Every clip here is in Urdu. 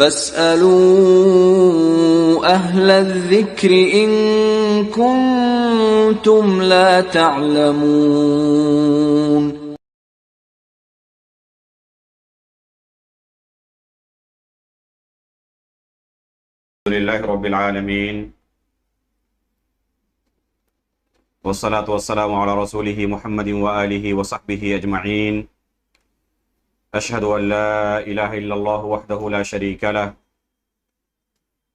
فاسألوا أهل الذكر إن كنتم لا تعلمون. الحمد لله رب العالمين والصلاة والسلام على رسوله محمد وآله وصحبه أجمعين. أشهد أن لا إله إلا الله وحده لا شريك له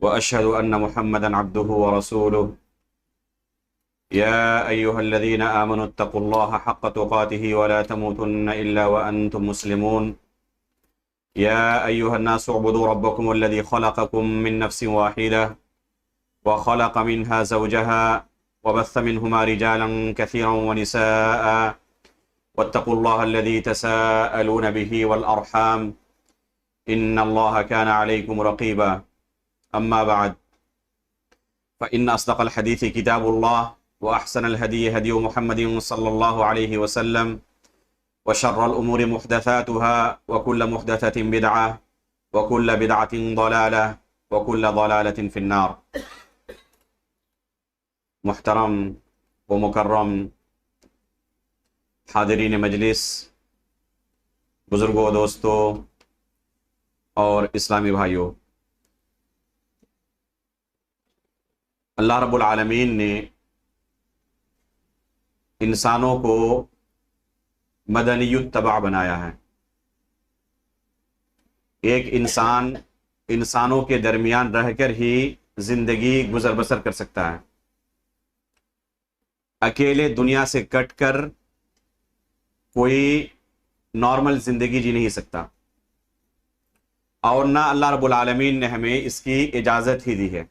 وأشهد أن محمدا عبده ورسوله. يا أيها الذين آمنوا اتقوا الله حق تقاته ولا تموتن إلا وأنتم مسلمون. يا أيها الناس اعبدوا ربكم الذي خلقكم من نفس واحدة وخلق منها زوجها وبث منهما رجالا كثيرا ونساء واتقوا الله الذي تساءلون به والأرحام إن الله كان عليكم رقيبا. أما بعد فإن أصدق الحديث كتاب الله وأحسن الهدي هدي محمد صلى الله عليه وسلم وشر الأمور محدثاتها وكل محدثة بدعة وكل بدعة ضلالة وكل ضلالة في النار. محترم و مکرم حاضرین مجلس، بزرگوں، دوستوں اور اسلامی بھائیوں، اللہ رب العالمین نے انسانوں کو مدنی الطبع بنایا ہے. ایک انسان انسانوں کے درمیان رہ کر ہی زندگی گزر بسر کر سکتا ہے. اکیلے دنیا سے کٹ کر کوئی نارمل زندگی جی نہیں سکتا، اور نہ اللہ رب العالمین نے ہمیں اس کی اجازت ہی دی ہے.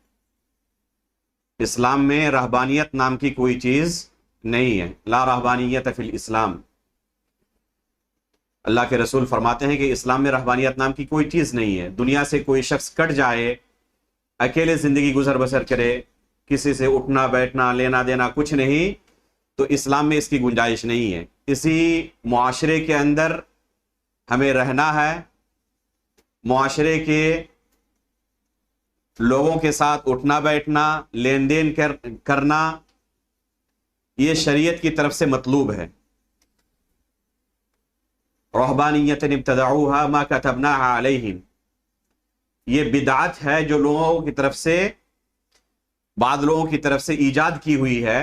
اسلام میں رہبانیت نام کی کوئی چیز نہیں ہے. لا رہبانیت فی الاسلام. اللہ کے رسول فرماتے ہیں کہ اسلام میں رہبانیت نام کی کوئی چیز نہیں ہے. دنیا سے کوئی شخص کٹ جائے، اکیلے زندگی گزر بسر کرے، کسی سے اٹھنا بیٹھنا لینا دینا کچھ نہیں، تو اسلام میں اس کی گنجائش نہیں ہے. اسی معاشرے کے اندر ہمیں رہنا ہے. معاشرے کے لوگوں کے ساتھ اٹھنا بیٹھنا لین دین کرنا یہ شریعت کی طرف سے مطلوب ہے. رہبانیت ابتدعوها ما كتبناها علیہم، یہ بدعت ہے جو لوگوں کی طرف سے، بعض لوگوں کی طرف سے ایجاد کی ہوئی ہے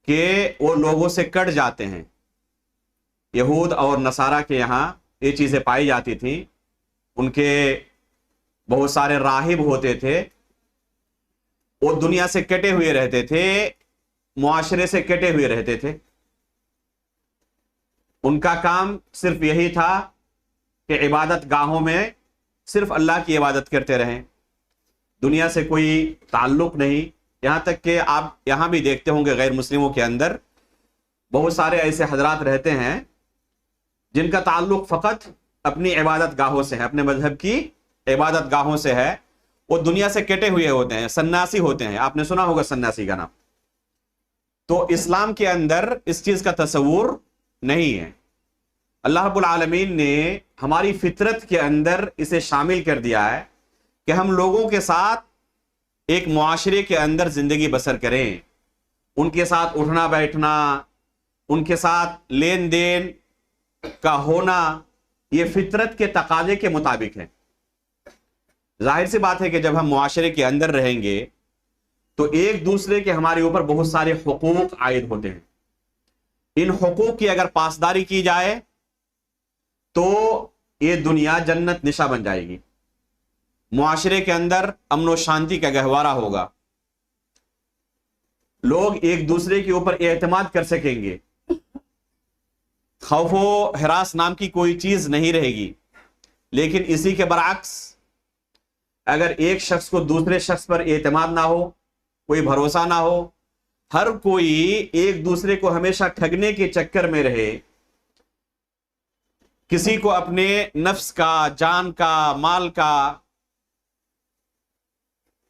کہ وہ لوگوں سے کٹ جاتے ہیں. یہود اور نصارہ کے یہاں یہ چیزیں پائی جاتی تھیں. ان کے بہت سارے راہب ہوتے تھے، وہ دنیا سے کٹے ہوئے رہتے تھے، معاشرے سے کٹے ہوئے رہتے تھے. ان کا کام صرف یہی تھا کہ عبادت گاہوں میں صرف اللہ کی عبادت کرتے رہیں، دنیا سے کوئی تعلق نہیں. یہاں تک کہ آپ یہاں بھی دیکھتے ہوں گے غیر مسلموں کے اندر بہت سارے ایسے حضرات رہتے ہیں جن کا تعلق فقط اپنی عبادت گاہوں سے ہے، اپنے مذہب کی عبادت گاہوں سے ہے. وہ دنیا سے کٹے ہوئے ہوتے ہیں، سناسی ہوتے ہیں. آپ نے سنا ہوگا سناسی کا نام. تو اسلام کے اندر اس چیز کا تصور نہیں ہے. اللہ رب العالمین نے ہماری فطرت کے اندر اسے شامل کر دیا ہے کہ ہم لوگوں کے ساتھ ایک معاشرے کے اندر زندگی بسر کریں. ان کے ساتھ اٹھنا بیٹھنا، ان کے ساتھ لین دین کا ہونا، یہ فطرت کے تقاضے کے مطابق ہے. ظاہر سی بات ہے کہ جب ہم معاشرے کے اندر رہیں گے تو ایک دوسرے کے ہمارے اوپر بہت سارے حقوق عائد ہوتے ہیں. ان حقوق کی اگر پاسداری کی جائے تو یہ دنیا جنت نشا بن جائے گی. معاشرے کے اندر امن و شانتی کا گہوارہ ہوگا. لوگ ایک دوسرے کے اوپر اعتماد کر سکیں گے. خوف و ہراس نام کی کوئی چیز نہیں رہے گی. لیکن اسی کے برعکس اگر ایک شخص کو دوسرے شخص پر اعتماد نہ ہو، کوئی بھروسہ نہ ہو، ہر کوئی ایک دوسرے کو ہمیشہ ٹھگنے کے چکر میں رہے، کسی کو اپنے نفس کا، جان کا، مال کا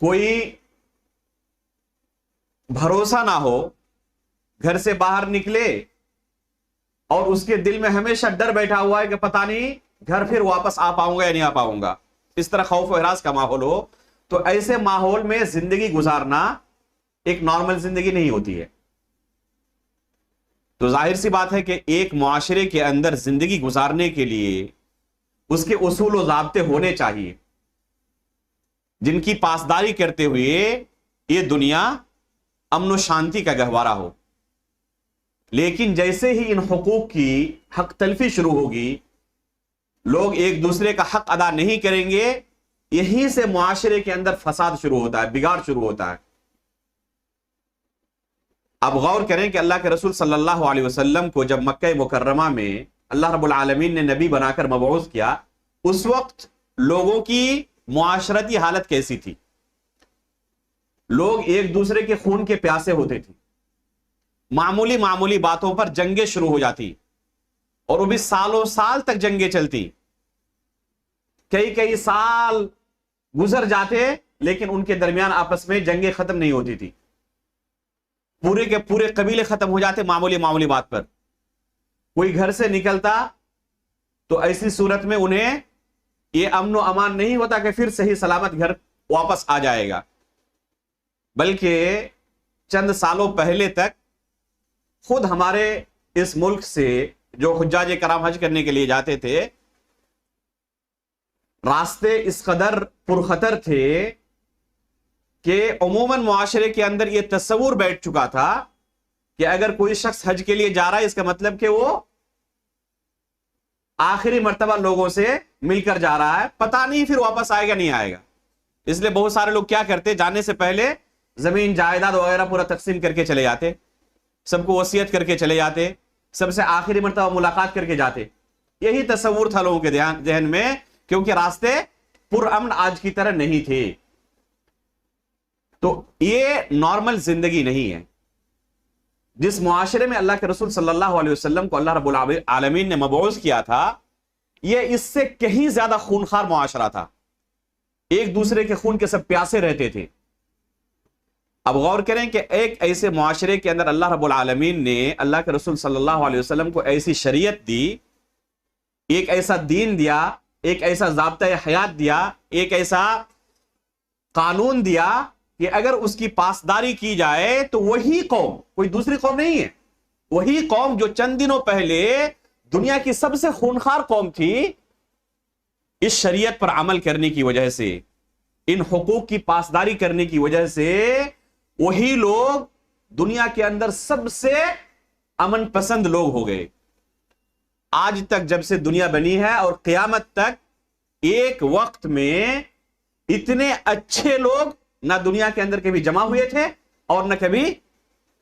کوئی بھروسہ نہ ہو، گھر سے باہر نکلے اور اس کے دل میں ہمیشہ ڈر بیٹھا ہوا ہے کہ پتہ نہیں گھر پھر واپس آ پاؤں گا یا نہیں آ پاؤں گا. اس طرح خوف و ہراس کا ماحول ہو، تو ایسے ماحول میں زندگی گزارنا ایک نارمل زندگی نہیں ہوتی ہے۔ تو ظاہر سی بات ہے کہ ایک معاشرے کے اندر زندگی گزارنے کے لیے اس کے اصول و ضابطے ہونے چاہیے، جن کی پاسداری کرتے ہوئے یہ دنیا امن و شانتی کا گہوارہ ہو۔ لیکن جیسے ہی ان حقوق کی حق تلفی شروع ہوگی، لوگ ایک دوسرے کا حق ادا نہیں کریں گے، یہیں سے معاشرے کے اندر فساد شروع ہوتا ہے، بگاڑ شروع ہوتا ہے۔ اب غور کریں کہ اللہ کے رسول صلی اللہ علیہ وسلم کو جب مکہ مکرمہ میں اللہ رب العالمین نے نبی بنا کر مبعوث کیا، اس وقت لوگوں کی معاشرتی حالت کیسی تھی؟ لوگ ایک دوسرے کے خون کے پیاسے ہوتے تھے، معمولی باتوں پر جنگیں شروع ہو جاتی، اور وہ بھی سالوں سال تک جنگیں چلتی، کئی سال گزر جاتے لیکن ان کے درمیان آپس میں جنگیں ختم نہیں ہوتی تھی، پورے کے پورے قبیلے ختم ہو جاتے معمولی بات پر۔ کوئی گھر سے نکلتا تو ایسی صورت میں انہیں یہ امن و امان نہیں ہوتا کہ پھر صحیح سلامت گھر واپس آ جائے گا، بلکہ چند سالوں پہلے تک خود ہمارے اس ملک سے جو حجاج کرام حج کرنے کے لیے جاتے تھے، راستے اس قدر پرخطر تھے کہ عموماً معاشرے کے اندر یہ تصور بیٹھ چکا تھا کہ اگر کوئی شخص حج کے لیے جا رہا ہے، اس کا مطلب کہ وہ آخری مرتبہ لوگوں سے مل کر جا رہا ہے، پتہ نہیں پھر واپس آئے گا نہیں آئے گا۔ اس لیے بہت سارے لوگ کیا کرتے، جانے سے پہلے زمین جائیداد وغیرہ پورا تقسیم کر کے چلے جاتے، سب کو وصیت کر کے چلے جاتے، سب سے آخری مرتبہ ملاقات کر کے جاتے۔ یہی تصور تھا لوگوں کے ذہن میں، کیونکہ راستے پرامن آج کی طرح نہیں تھے۔ تو یہ نارمل زندگی نہیں ہے۔ جس معاشرے میں اللہ کے رسول صلی اللہ علیہ وسلم کو اللہ رب العالمین نے مبعوث کیا تھا، یہ اس سے کہیں زیادہ خونخوار معاشرہ تھا، ایک دوسرے کے خون کے سب پیاسے رہتے تھے۔ اب غور کریں کہ ایک ایسے معاشرے کے اندر اللہ رب العالمین نے اللہ کے رسول صلی اللہ علیہ وسلم کو ایسی شریعت دی، ایک ایسا دین دیا، ایک ایسا ضابطۂ حیات دیا، ایک ایسا قانون دیا کہ اگر اس کی پاسداری کی جائے تو وہی قوم، کوئی دوسری قوم نہیں ہے، وہی قوم جو چند دنوں پہلے دنیا کی سب سے خونخوار قوم تھی، اس شریعت پر عمل کرنے کی وجہ سے، ان حقوق کی پاسداری کرنے کی وجہ سے، وہی لوگ دنیا کے اندر سب سے امن پسند لوگ ہو گئے۔ آج تک جب سے دنیا بنی ہے اور قیامت تک ایک وقت میں اتنے اچھے لوگ نہ دنیا کے اندر کبھی جمع ہوئے تھے، اور نہ کبھی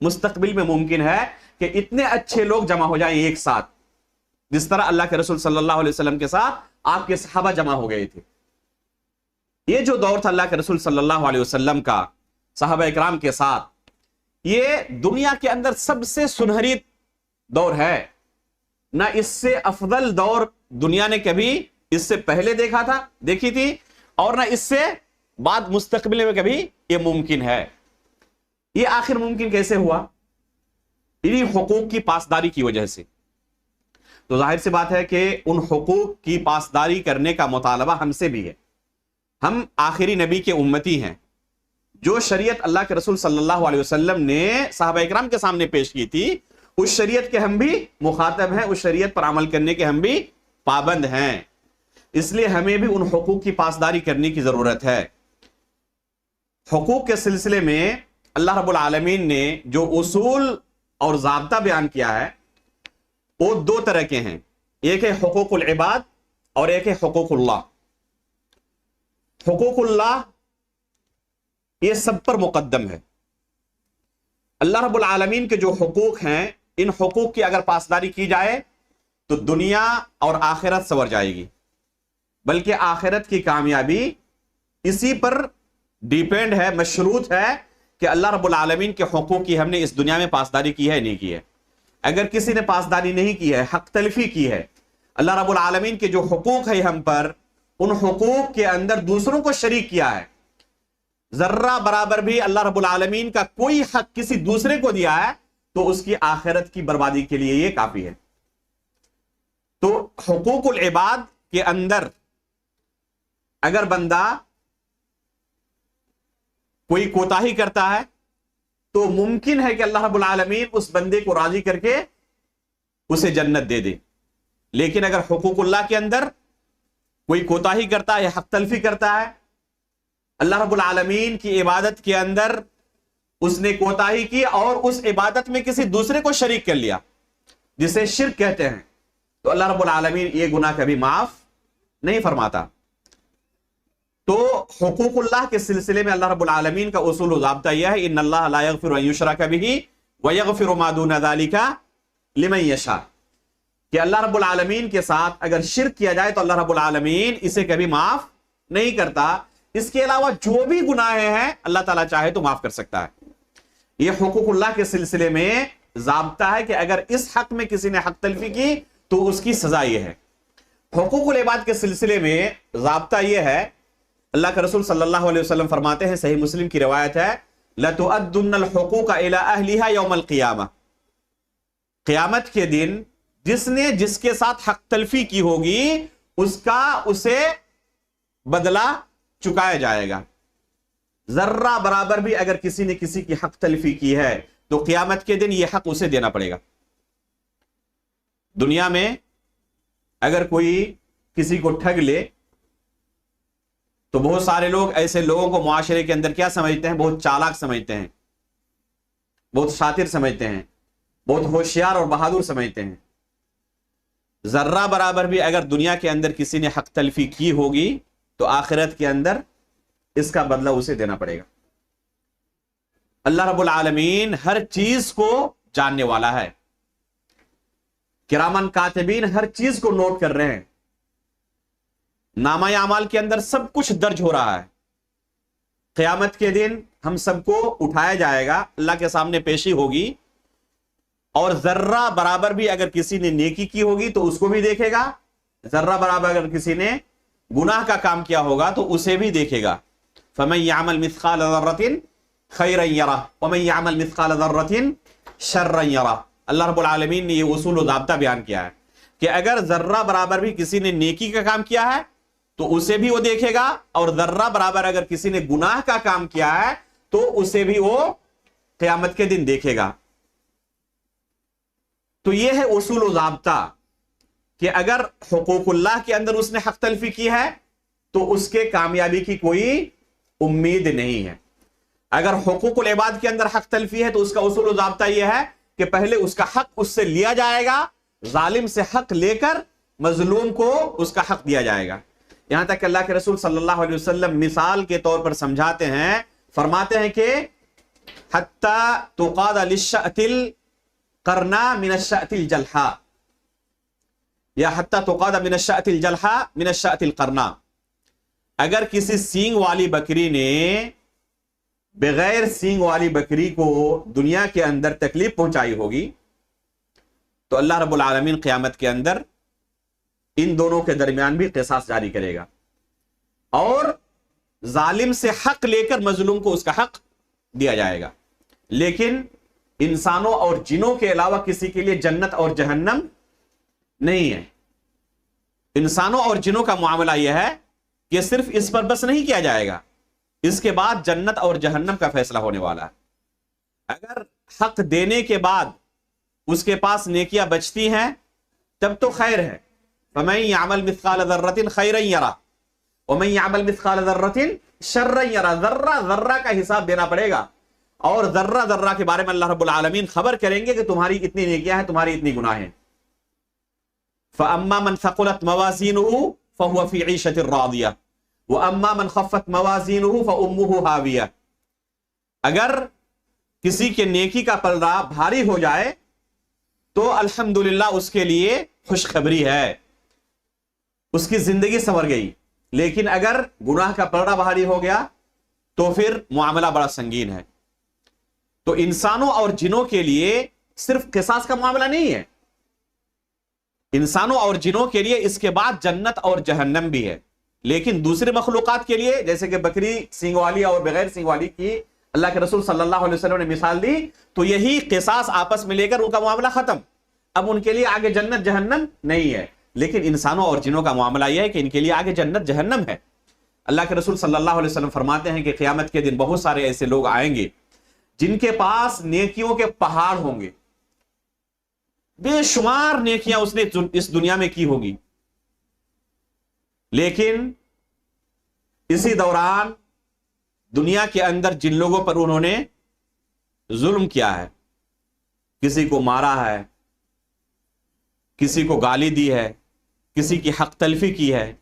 مستقبل میں ممکن ہے کہ اتنے اچھے لوگ جمع ہو جائیں ایک ساتھ، جس طرح اللہ کے رسول صلی اللہ علیہ وسلم کے ساتھ آپ کے صحابہ جمع ہو گئے تھے۔ یہ جو دور تھا اللہ کے رسول صلی اللہ علیہ وسلم کا صحابہ اکرام کے ساتھ، یہ دنیا کے اندر سب سے سنہری دور ہے۔ نہ اس سے افضل دور دنیا نے کبھی اس سے پہلے دیکھی تھی، اور نہ اس سے بعد مستقبل میں کبھی یہ ممکن ہے۔ یہ آخر ممکن کیسے ہوا؟ انہی حقوق کی پاسداری کی وجہ سے۔ تو ظاہر سی بات ہے کہ ان حقوق کی پاسداری کرنے کا مطالبہ ہم سے بھی ہے۔ ہم آخری نبی کے امتی ہیں۔ جو شریعت اللہ کے رسول صلی اللہ علیہ وسلم نے صحابہ اکرام کے سامنے پیش کی تھی، اس شریعت کے ہم بھی مخاطب ہیں، اس شریعت پر عمل کرنے کے ہم بھی پابند ہیں۔ اس لیے ہمیں بھی ان حقوق کی پاسداری کرنے کی ضرورت ہے۔ حقوق کے سلسلے میں اللہ رب العالمین نے جو اصول اور ضابطہ بیان کیا ہے، وہ دو طرح کے ہیں، ایک ہے حقوق العباد اور ایک ہے حقوق اللہ۔ حقوق اللہ یہ سب پر مقدم ہے۔ اللہ رب العالمین کے جو حقوق ہیں، ان حقوق کی اگر پاسداری کی جائے تو دنیا اور آخرت سنور جائے گی، بلکہ آخرت کی کامیابی اسی پر ڈیپینڈ ہے، مشروط ہے کہ اللہ رب العالمین کے حقوق کی ہم نے اس دنیا میں پاسداری کی ہے نہیں کی ہے۔ اگر کسی نے پاسداری نہیں کی ہے، حق تلفی کی ہے، اللہ رب العالمین کے جو حقوق ہے ہم پر، ان حقوق کے اندر دوسروں کو شریک کیا ہے، ذرہ برابر بھی اللہ رب العالمین کا کوئی حق کسی دوسرے کو دیا ہے، تو اس کی آخرت کی بربادی کے لیے یہ کافی ہے۔ تو حقوق العباد کے اندر اگر بندہ کوئی کوتاہی کرتا ہے تو ممکن ہے کہ اللہ رب العالمین اس بندے کو راضی کر کے اسے جنت دے دے. لیکن اگر حقوق اللہ کے اندر کوئی کوتاہی کرتا ہے یا حق تلفی کرتا ہے، اللہ رب العالمین کی عبادت کے اندر اس نے کوتاہی کی اور اس عبادت میں کسی دوسرے کو شریک کر لیا جسے شرک کہتے ہیں، تو اللہ رب العالمین یہ گناہ کبھی معاف نہیں فرماتا. تو حقوق اللہ کے سلسلے میں اللہ رب العالمین کا اصول و ضابطہ یہ ہے، ان اللہ لا یغفر ان یشرک بہ ویغفر ما دون ذلک لمن یشاء، کہ اللہ رب العالمین کے ساتھ اگر شرک کیا جائے تو اللہ رب العالمین اسے کبھی معاف نہیں کرتا. اس کے علاوہ جو بھی گناہ ہیں اللہ تعالیٰ چاہے تو معاف کر سکتا ہے. یہ حقوق اللہ کے سلسلے میں ضابطہ ہے کہ اگر اس حق میں کسی نے حق تلفی کی تو اس کی سزا یہ ہے. حقوق العباد کے سلسلے میں ضابطہ یہ ہے، اللہ کے رسول صلی اللہ علیہ وسلم فرماتے ہیں، صحیح مسلم کی روایت ہے، لَتُؤَدُّنَّ الْحُقُوقَ إِلَىٰ أَهْلِهَا يَوْمَ الْقِيَامَةِ، قیامت کے دن جس نے جس کے ساتھ حق تلفی کی ہوگی اس کا اسے بدلہ چکایا جائے گا. ذرہ برابر بھی اگر کسی نے کسی کی حق تلفی کی ہے تو قیامت کے دن یہ حق اسے دینا پڑے گا. دنیا میں اگر کوئی کسی کو ٹھگ لے تو بہت سارے لوگ ایسے لوگوں کو معاشرے کے اندر کیا سمجھتے ہیں؟ بہت چالاک سمجھتے ہیں، بہت شاطر سمجھتے ہیں، بہت ہوشیار اور بہادر سمجھتے ہیں. ذرہ برابر بھی اگر دنیا کے اندر کسی نے حق تلفی کی ہوگی تو آخرت کے اندر اس کا بدلہ اسے دینا پڑے گا. اللہ رب العالمین ہر چیز کو جاننے والا ہے. کرامن کاتبین ہر چیز کو نوٹ کر رہے ہیں. نامہ اعمال کے اندر سب کچھ درج ہو رہا ہے. قیامت کے دن ہم سب کو اٹھایا جائے گا، اللہ کے سامنے پیشی ہوگی، اور ذرہ برابر بھی اگر کسی نے نیکی کی ہوگی تو اس کو بھی دیکھے گا، ذرہ برابر اگر کسی نے گناہ کا کام کیا ہوگا تو اسے بھی دیکھے گا. فَمَن يَعْمَلْ مِثْقَالَ ذَرَّةٍ خَيْرًا يَرَهُ وَمَن يَعْمَلْ مِثْقَالَ ذَرَّةٍ شَرًّا يَرَهُ. اللہ رب العالمین نے یہ اصول و ضابطہ بیان کیا ہے کہ اگر ذرہ برابر بھی کسی نے نیکی کا کام کیا ہے تو اسے بھی وہ دیکھے گا، اور ذرہ برابر اگر کسی نے گناہ کا کام کیا ہے تو اسے بھی وہ قیامت کے دن دیکھے گا. تو یہ ہے اصول و ضابطہ کہ اگر حقوق اللہ کے اندر اس نے حق تلفی کی ہے تو اس کے کامیابی کی کوئی امید نہیں ہے. اگر حقوق العباد کے اندر حق تلفی ہے تو اس کا اصول و ضابطہ یہ ہے کہ پہلے اس کا حق اس سے لیا جائے گا، ظالم سے حق لے کر مظلوم کو اس کا حق دیا جائے گا. یہاں تک کہ اللہ کے رسول صلی اللہ علیہ وسلم مثال کے طور پر سمجھاتے ہیں، فرماتے ہیں کہ حتی تقاد للشأت القرنا من الشأت الجلحا، یا حتی تقاد من الشأت الجلحا من الشأت القرنا. اگر کسی سینگ والی بکری نے بغیر سینگ والی بکری کو دنیا کے اندر تکلیف پہنچائی ہوگی تو اللہ رب العالمین قیامت کے اندر ان دونوں کے درمیان بھی قصاص جاری کرے گا، اور ظالم سے حق لے کر مظلوم کو اس کا حق دیا جائے گا. لیکن انسانوں اور جنوں کے علاوہ کسی کے لیے جنت اور جہنم نہیں ہے. انسانوں اور جنوں کا معاملہ یہ ہے کہ صرف اس پر بس نہیں کیا جائے گا، اس کے بعد جنت اور جہنم کا فیصلہ ہونے والا ہے. اگر حق دینے کے بعد اس کے پاس نیکیاں بچتی ہیں تب تو خیر ہے. فَمَن يَعْمَلْ مِثْقَالَ ذَرَّةٍ خَيْرًا يَرَهُ وَمَن يَعْمَلْ مِثْقَالَ ذَرَّةٍ شَرًّا يَرَهُ. ذرہ ذرہ کا حساب دینا پڑے گا، اور ذرہ ذرہ کے بارے میں اللہ رب العالمین خبر کریں گے کہ تمہاری اتنی نیکیاں ہیں، تمہاری اتنی گناہ ہیں. فَأَمَّا مَنْ ثَقُلَتْ مَوَازِينُهُ فَهُوَ فِي عِيشَةٍ رَاضِيَةٍ وَأَمَّا مَنْ خَفَّتْ مَوَازِينُهُ فَأُمُّهُ هَاوِيَةٌ. اگر کسی کے نیکی کا پلڑا بھاری ہو جائے تو الحمدللہ اس کے لیے خوشخبری ہے، اس کی زندگی سنور گئی. لیکن اگر گناہ کا پلڑا بھاری ہو گیا تو پھر معاملہ بڑا سنگین ہے. تو انسانوں اور جنوں کے لیے صرف قصاص کا معاملہ نہیں ہے، انسانوں اور جنوں کے لیے اس کے بعد جنت اور جہنم بھی ہے. لیکن دوسرے مخلوقات کے لیے، جیسے کہ بکری سینگ والی اور بغیر سینگ والی کی اللہ کے رسول صلی اللہ علیہ وسلم نے مثال دی، تو یہی قصاص آپس میں لے کر ان کا معاملہ ختم. اب ان کے لیے آگے جنت جہنم نہیں ہے. لیکن انسانوں اور جنوں کا معاملہ یہ ہے کہ ان کے لیے آگے جنت جہنم ہے. اللہ کے رسول صلی اللہ علیہ وسلم فرماتے ہیں کہ قیامت کے دن بہت سارے ایسے لوگ آئیں گے جن کے پاس نیکیوں کے پہاڑ ہوں گے، بے شمار نیکیاں اس نے اس دنیا میں کی ہوگی، لیکن اسی دوران دنیا کے اندر جن لوگوں پر انہوں نے ظلم کیا ہے، کسی کو مارا ہے، کسی کو گالی دی ہے، کسی کی حق تلفی کی ہے،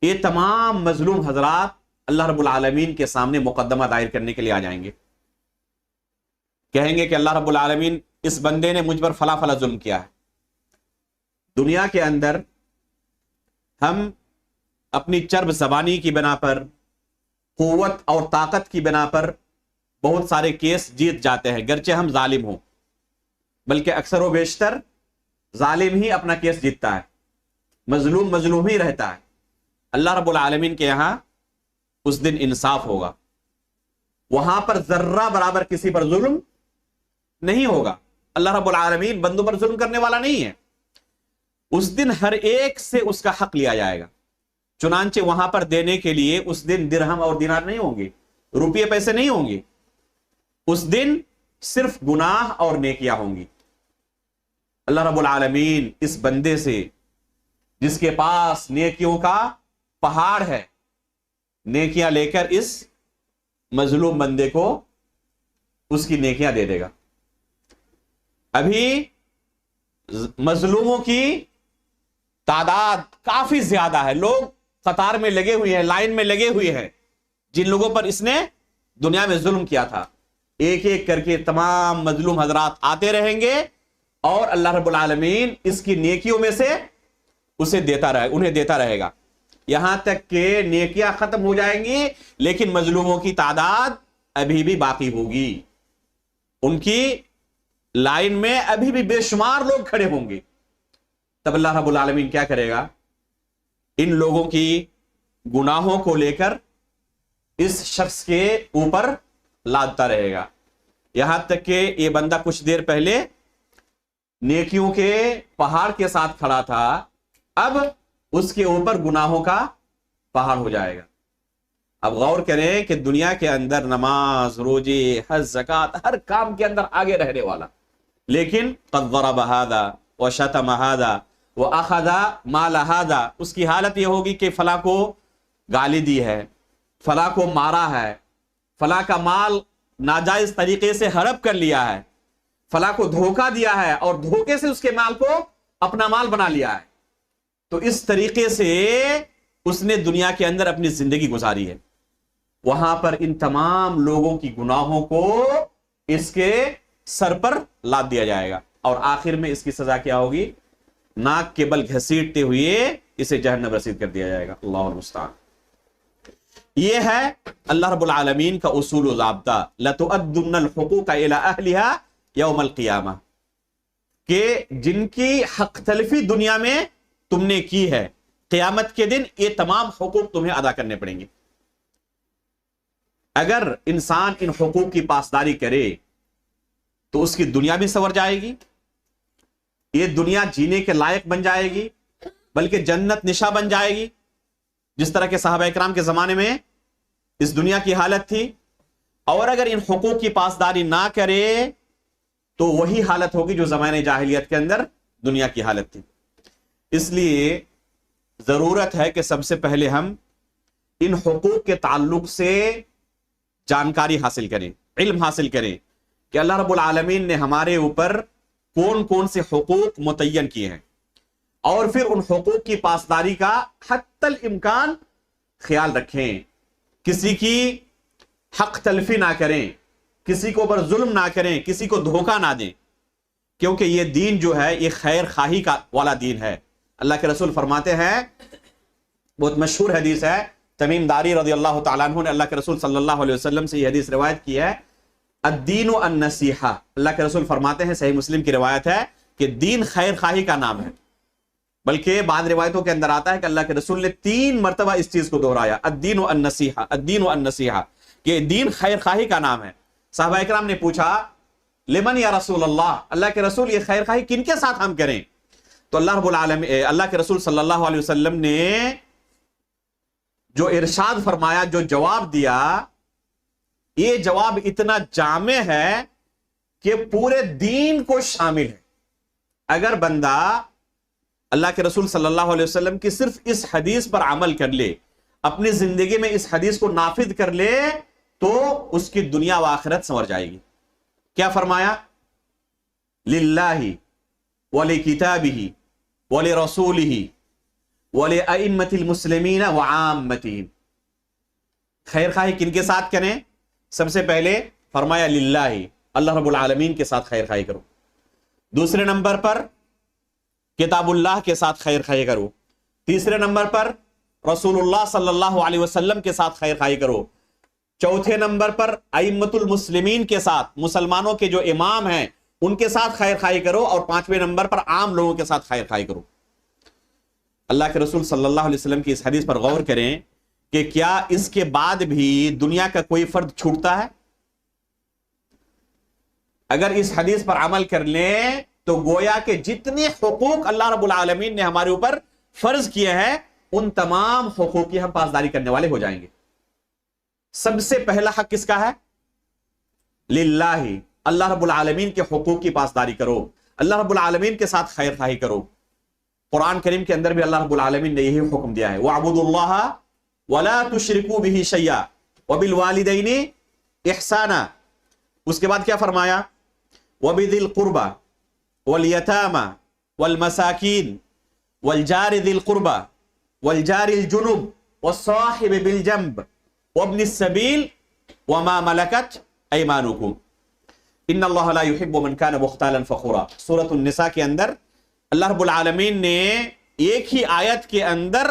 یہ تمام مظلوم حضرات اللہ رب العالمین کے سامنے مقدمہ دائر کرنے کے لیے آ جائیں گے، کہیں گے کہ اللہ رب العالمین اس بندے نے مجھ پر فلاں فلاں ظلم کیا ہے۔ دنیا کے اندر ہم اپنی چرب زبانی کی بنا پر، قوت اور طاقت کی بنا پر بہت سارے کیس جیت جاتے ہیں، گرچہ ہم ظالم ہوں، بلکہ اکثر و بیشتر ظالم ہی اپنا کیس جیتتا ہے، مظلوم ہی رہتا ہے۔ اللہ رب العالمین کے یہاں اس دن انصاف ہوگا، وہاں پر ذرہ برابر کسی پر ظلم نہیں ہوگا۔ اللہ رب العالمین بندوں پر ظلم کرنے والا نہیں ہے، اس دن ہر ایک سے اس کا حق لیا جائے گا، چنانچہ وہاں پر دینے کے لیے اس دن درہم اور دینار نہیں ہوں گے، روپیے پیسے نہیں ہوں گے، اس دن صرف گناہ اور نیکیاں ہوں گی۔ اللہ رب العالمین اس بندے سے جس کے پاس نیکیوں کا پہاڑ ہے، نیکیاں لے کر اس مظلوم بندے کو اس کی نیکیاں دے دے گا۔ ابھی مظلوموں کی تعداد کافی زیادہ ہے، لوگ قطار میں لگے ہوئے ہیں، لائن میں لگے ہوئے ہیں، جن لوگوں پر اس نے دنیا میں ظلم کیا تھا۔ ایک ایک کر کے تمام مظلوم حضرات آتے رہیں گے اور اللہ رب العالمین اس کی نیکیوں میں سے انہیں دیتا رہے گا، یہاں تک کہ نیکیاں ختم ہو جائیں گی، لیکن مظلوموں کی تعداد ابھی بھی باقی ہوگی، ان کی لائن میں ابھی بھی بے شمار لوگ کھڑے ہوں گے۔ تب اللہ رب العالمین کیا کرے گا؟ ان لوگوں کی گناہوں کو لے کر اس شخص کے اوپر لادتا رہے گا، یہاں تک کہ یہ بندہ کچھ دیر پہلے نیکیوں کے پہاڑ کے ساتھ کھڑا تھا، اب اس کے اوپر گناہوں کا پہاڑ ہو جائے گا۔ اب غور کریں کہ دنیا کے اندر نماز، روزے، حج، زکات، ہر کام کے اندر آگے رہنے والا، لیکن قد ضرب هذا وشتم هذا واخذ مال هذا، اس کی حالت یہ ہوگی کہ فلاں کو گالی دی ہے، فلاں کو مارا ہے، فلاں کا مال ناجائز طریقے سے ہڑپ کر لیا ہے، فلاں کو دھوکہ دیا ہے اور دھوکے سے اس کے مال کو اپنا مال بنا لیا ہے۔ تو اس طریقے سے اس نے دنیا کے اندر اپنی زندگی گزاری ہے، وہاں پر ان تمام لوگوں کی گناہوں کو اس کے سر پر لاد دیا جائے گا، اور آخر میں اس کی سزا کیا ہوگی؟ ناک کے بل گھسیٹتے ہوئے اسے جہنم رسید کر دیا جائے گا۔ اللہ المستعان۔ یہ ہے اللہ رب العالمین کا اصول و ضابطہ، لَتُؤَدُّنَّ الْحُقُوقَ إِلَىٰ أَهْلِهَا يَوْمَ الْقِيَامَةِ، کہ جن کی حق تلفی دنیا میں تم نے کی ہے، قیامت کے دن یہ تمام حقوق تمہیں ادا کرنے پڑیں گے۔ اگر انسان ان حقوق کی پاسداری کرے تو اس کی دنیا بھی سنور جائے گی، یہ دنیا جینے کے لائق بن جائے گی، بلکہ جنت نشا بن جائے گی، جس طرح کے صحابہ اکرام کے زمانے میں اس دنیا کی حالت تھی۔ اور اگر ان حقوق کی پاسداری نہ کرے تو وہی حالت ہوگی جو زمانے جاہلیت کے اندر دنیا کی حالت تھی۔ اس لیے ضرورت ہے کہ سب سے پہلے ہم ان حقوق کے تعلق سے جانکاری حاصل کریں، علم حاصل کریں کہ اللہ رب العالمین نے ہمارے اوپر کون کون سے حقوق متعین کیے ہیں، اور پھر ان حقوق کی پاسداری کا حتی الامکان خیال رکھیں، کسی کی حق تلفی نہ کریں، کسی کو پر ظلم نہ کریں، کسی کو دھوکہ نہ دیں، کیونکہ یہ دین جو ہے یہ خیر خواہی کا والا دین ہے۔ اللہ کے رسول فرماتے ہیں، بہت مشہور حدیث ہے، تمیم داری رضی اللہ تعالیٰ عنہ نے اللہ کے رسول صلی اللہ علیہ وسلم سے یہ حدیث روایت کی ہے، الدین النصیحہ۔ اللہ کے رسول فرماتے ہیں، صحیح مسلم کی روایت ہے کہ دین خیر خواہی کا نام ہے، بلکہ بعض روایتوں کے اندر آتا ہے کہ اللہ کے رسول نے 3 مرتبہ اس چیز کو دہرایا، الدین النصیحہ، الدین النصیحہ، کہ دین خیر خواہی کا نام ہے۔ صحابہ اکرام نے پوچھا، لمن یا رسول اللہ، اللہ کے رسول یہ خیر خواہی کن کے ساتھ ہم کریں؟ تو اللہ رب العالمین، اللہ کے رسول صلی اللہ علیہ وسلم نے جو ارشاد فرمایا، جو جواب دیا، یہ جواب اتنا جامع ہے کہ پورے دین کو شامل ہے۔ اگر بندہ اللہ کے رسول صلی اللہ علیہ وسلم کی صرف اس حدیث پر عمل کر لے، اپنی زندگی میں اس حدیث کو نافذ کر لے، تو اس کی دنیا و آخرت سنور جائے گی۔ کیا فرمایا؟ للہ ولکتابہ ولرسولہ ولأئمۃ المسلمین وعامتہم۔ خیر خواہی کن کے ساتھ کریں؟ سب سے پہلے فرمایا للہ، اللہ رب العالمین کے ساتھ خیر خواہی کرو۔ دوسرے نمبر پر کتاب اللہ کے ساتھ خیر خواہی کرو۔ تیسرے نمبر پر رسول اللہ صلی اللہ علیہ وسلم کے ساتھ خیر خواہی کرو۔ چوتھے نمبر پر ائمۃ المسلمین کے ساتھ، مسلمانوں کے جو امام ہیں ان کے ساتھ خیر خواہی کرو۔ اور پانچویں نمبر پر عام لوگوں کے ساتھ خیر خواہی کرو۔ اللہ کے رسول صلی اللہ علیہ وسلم کی اس حدیث پر غور کریں کہ کیا اس کے بعد بھی دنیا کا کوئی فرد چھوٹتا ہے؟ اگر اس حدیث پر عمل کر لیں تو گویا کہ جتنے حقوق اللہ رب العالمین نے ہمارے اوپر فرض کیے ہیں ان تمام حقوق کی ہم پاسداری کرنے والے ہو جائیں گے۔ سب سے پہلا حق کس کا ہے؟ للہ، اللہ رب العالمین کے حقوق کی پاسداری کرو، اللہ رب العالمین کے ساتھ خیر خواہی کرو۔ قرآن کریم کے اندر بھی اللہ رب العالمین نے یہی حکم دیا ہے، وَاعْبُدُوا اللَّهَ وَلَا تُشْرِكُوا بِهِ شَيْئًا وَبِالْوَالِدَيْنِ إِحْسَانًا۔ اس کے بعد کیا فرمایا؟ وَبِذِي الْقُرْبَى وَالْيَتَامَى وَالْمَسَاكِينِ وَالْجَارِ ذِي الْقُرْبَى وَالْجَارِ الْجُنُبِ وَالصَّاحِبِ بِالْجَنبِ وَابْنِ السَّبِيلِ وَمَا مَلَكَتْ أَيْمَانُكُمْ إِنَّ اللَّهَ لَا يُحِبُّ مَنْ كَانَ مُخْتَالًا فَخُورًا۔ سورۃ النساء کے اندر اللہ رب العالمین نے ایک ہی آیت کے اندر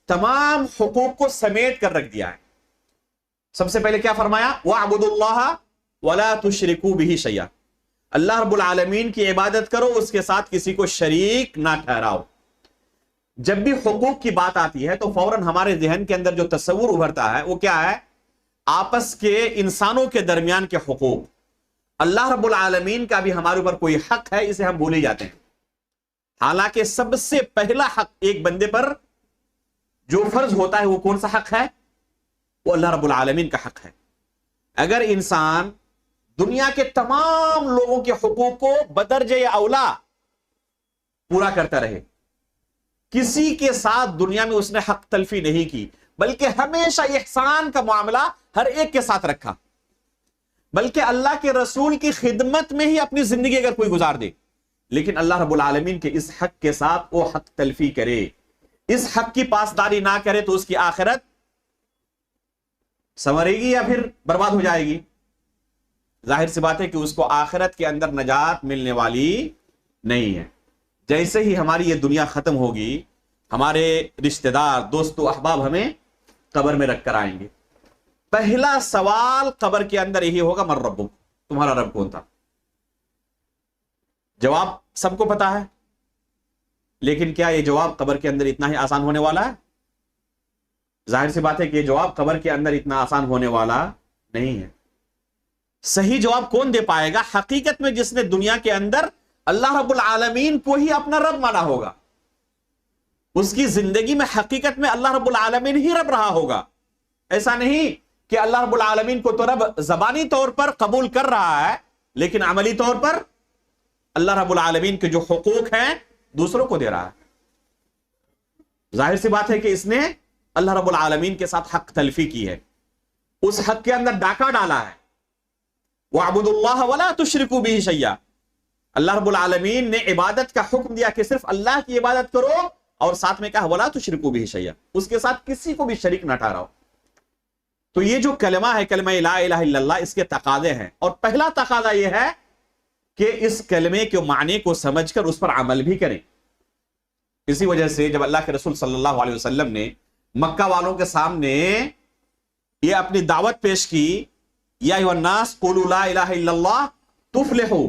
تمام حقوق کو سمیٹ کر رکھ دیا ہے۔ سب سے پہلے کیا فرمایا؟ وَاعْبُدُوا اللَّهَ وَلَا تُشْرِكُوا بِهِ شَيْئًا۔ اللہ رب العالمین کی عبادت کرو، اس کے ساتھ کسی کو شریک نہ ٹھہراؤ۔ جب بھی حقوق کی بات آتی ہے تو فوراً ہمارے ذہن کے اندر جو تصور ابھرتا ہے وہ کیا ہے؟ آپس کے انسانوں کے درمیان کے حقوق۔ اللہ رب العالمین کا بھی ہمارے اوپر کوئی حق ہے، اسے ہم بھول ہی جاتے ہیں۔ حالانکہ سب سے پہلا حق ایک بندے پر جو فرض ہوتا ہے وہ کون سا حق ہے؟ وہ اللہ رب العالمین کا حق ہے۔ اگر انسان دنیا کے تمام لوگوں کے حقوق کو بدرجہ اولا پورا کرتا رہے، کسی کے ساتھ دنیا میں اس نے حق تلفی نہیں کی، بلکہ ہمیشہ احسان کا معاملہ ہر ایک کے ساتھ رکھا، بلکہ اللہ کے رسول کی خدمت میں ہی اپنی زندگی اگر کوئی گزار دے، لیکن اللہ رب العالمین کے اس حق کے ساتھ وہ حق تلفی کرے، اس حق کی پاسداری نہ کرے، تو اس کی آخرت سنورے گی یا پھر برباد ہو جائے گی؟ ظاہر سی بات ہے کہ اس کو آخرت کے اندر نجات ملنے والی نہیں ہے۔ جیسے ہی ہماری یہ دنیا ختم ہوگی، ہمارے رشتہ دار، دوست و احباب ہمیں قبر میں رکھ کر آئیں گے۔ پہلا سوال قبر کے اندر یہی ہوگا، من ربک، تمہارا رب کون تھا؟ جواب سب کو پتا ہے، لیکن کیا یہ جواب قبر کے اندر اتنا ہی آسان ہونے والا ہے؟ ظاہر سی بات ہے کہ یہ جواب قبر کے اندر اتنا آسان ہونے والا نہیں ہے۔ صحیح جواب کون دے پائے گا؟ حقیقت میں جس نے دنیا کے اندر اللہ رب العالمین کو ہی اپنا رب مانا ہوگا، اس کی زندگی میں حقیقت میں اللہ رب العالمین ہی رب رہا ہوگا۔ ایسا نہیں کہ اللہ رب العالمین کو تو رب زبانی طور پر قبول کر رہا ہے، لیکن عملی طور پر اللہ رب العالمین کے جو حقوق ہیں دوسروں کو دے رہا ہے۔ ظاہر سی بات ہے کہ اس نے اللہ رب العالمین کے ساتھ حق تلفی کی ہے، اس حق کے اندر ڈاکہ ڈالا ہے۔ وَاعْبُدُوا اللَّهَ وَلَا تُشْرِكُوا بِهِ شَيْئًا۔ اللہ رب العالمین نے عبادت کا حکم دیا کہ صرف اللہ کی عبادت کرو، اور ساتھ میں کہا وَلَا تُشْرِكُوا بِهِ شَيْئًا، اس کے ساتھ کسی کو بھی شریک نہ ٹھہراؤ۔ تو یہ جو کلمہ ہے، کلمہ لا الہ الا اللہ، اس کے تقاضے ہیں، اور پہلا تقاضا یہ ہے کہ اس کلمے کے معنی کو سمجھ کر اس پر عمل بھی کریں۔ اسی وجہ سے جب اللہ کے رسول صلی اللہ علیہ وسلم نے مکہ والوں کے سامنے یہ اپنی دعوت پیش کی، یا ایھا الناس قولوا لا الہ الا اللہ تفلحوا،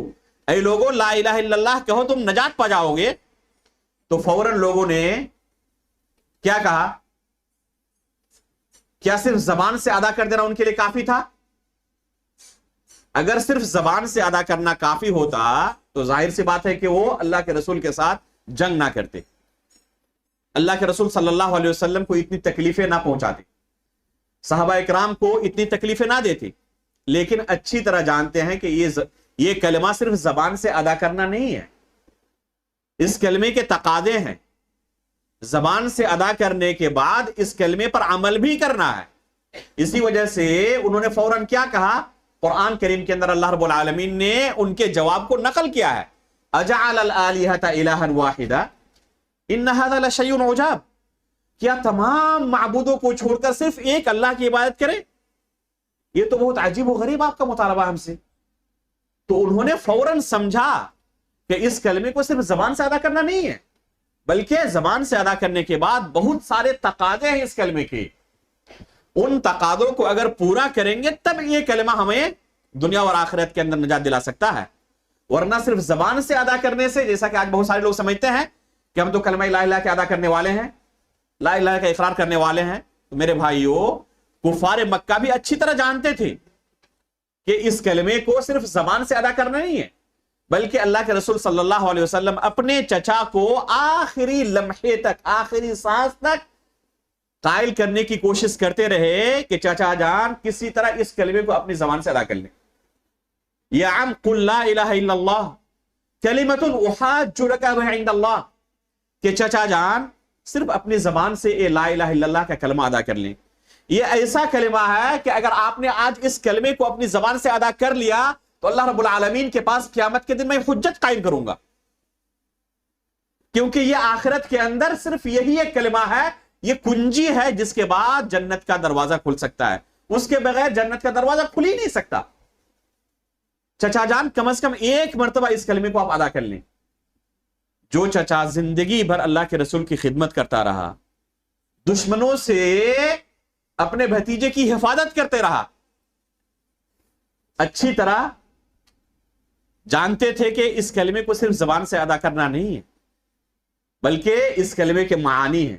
اے لوگوں لا الہ الا اللہ کہو تم نجات پا جاؤ گے، تو فوراً لوگوں نے کیا کہا؟ کیا صرف زبان سے ادا کر دینا ان کے لیے کافی تھا؟ اگر صرف زبان سے ادا کرنا کافی ہوتا تو ظاہر سی بات ہے کہ وہ اللہ کے رسول کے ساتھ جنگ نہ کرتے۔ اللہ کے رسول صلی اللہ علیہ وسلم کو اتنی تکلیفیں نہ پہنچاتے، صحابہ اکرام کو اتنی تکلیفیں نہ دیتے، لیکن اچھی طرح جانتے ہیں کہ یہ کلمہ صرف زبان سے ادا کرنا نہیں ہے، اس کلمے کے تقاضے ہیں، زبان سے ادا کرنے کے بعد اس کلمے پر عمل بھی کرنا ہے۔ اسی وجہ سے انہوں نے فوراً کیا کہا؟ قرآن کریم کے اندر اللہ رب العالمین نے ان کے جواب کو نقل کیا ہے، اجعل الآلہۃ الہا واحدا ان ھذا لشیء عجاب، کیا تمام معبودوں کو چھوڑ کر صرف ایک اللہ کی عبادت کرے؟ یہ تو بہت عجیب و غریب آپ کا مطالبہ ہم سے۔ تو انہوں نے فوراً سمجھا کہ اس کلمے کو صرف زبان سے ادا کرنا نہیں ہے، بلکہ زبان سے ادا کرنے کے بعد بہت سارے تقاضے ہیں اس کلمے کے، ان تقاضوں کو اگر پورا کریں گے تب یہ کلمہ ہمیں دنیا اور آخرت کے اندر نجات دلا سکتا ہے، ورنہ صرف زبان سے ادا کرنے سے، جیسا کہ آج بہت سارے لوگ سمجھتے ہیں کہ ہم تو کلمہ لا الہ کے ادا کرنے والے ہیں، لا الہ کا اقرار کرنے والے ہیں، تو میرے بھائیو کفار مکہ بھی اچھی طرح جانتے تھے کہ اس کلمے کو صرف زبان سے ادا کرنا نہیں ہے، بلکہ اللہ کے رسول صلی اللہ علیہ وسلم اپنے چچا کو آخری لمحے تک، آخری سانس تک قائل کرنے کی کوشش کرتے رہے کہ چچا جان کسی طرح اس کلمے کو اپنی زبان سے ادا کر لیں۔ یا عم قل لا الہ الا اللہ کلمۃ احاج لک بها عند اللہ، کہ چچا جان صرف اپنی زبان سے اے لا الہ الا اللہ کا کلمہ ادا کر لیں۔ یہ ایسا کلمہ ہے کہ اگر آپ نے آج اس کلمے کو اپنی زبان سے ادا کر لیا تو اللہ رب العالمین کے پاس قیامت کے دن میں حجت قائم کروں گا، کیونکہ یہ آخرت کے اندر صرف یہی ایک کلمہ ہے، یہ کنجی ہے جس کے بعد جنت کا دروازہ کھل سکتا ہے، اس کے بغیر جنت کا دروازہ کھل ہی نہیں سکتا۔ چچا جان کم از کم ایک مرتبہ اس کلمے کو آپ ادا کر لیں۔ جو چچا زندگی بھر اللہ کے رسول کی خدمت کرتا رہا، دشمنوں سے اپنے بھتیجے کی حفاظت کرتے رہا، اچھی طرح جانتے تھے کہ اس کلمے کو صرف زبان سے ادا کرنا نہیں ہے، بلکہ اس کلمے کے معانی ہیں،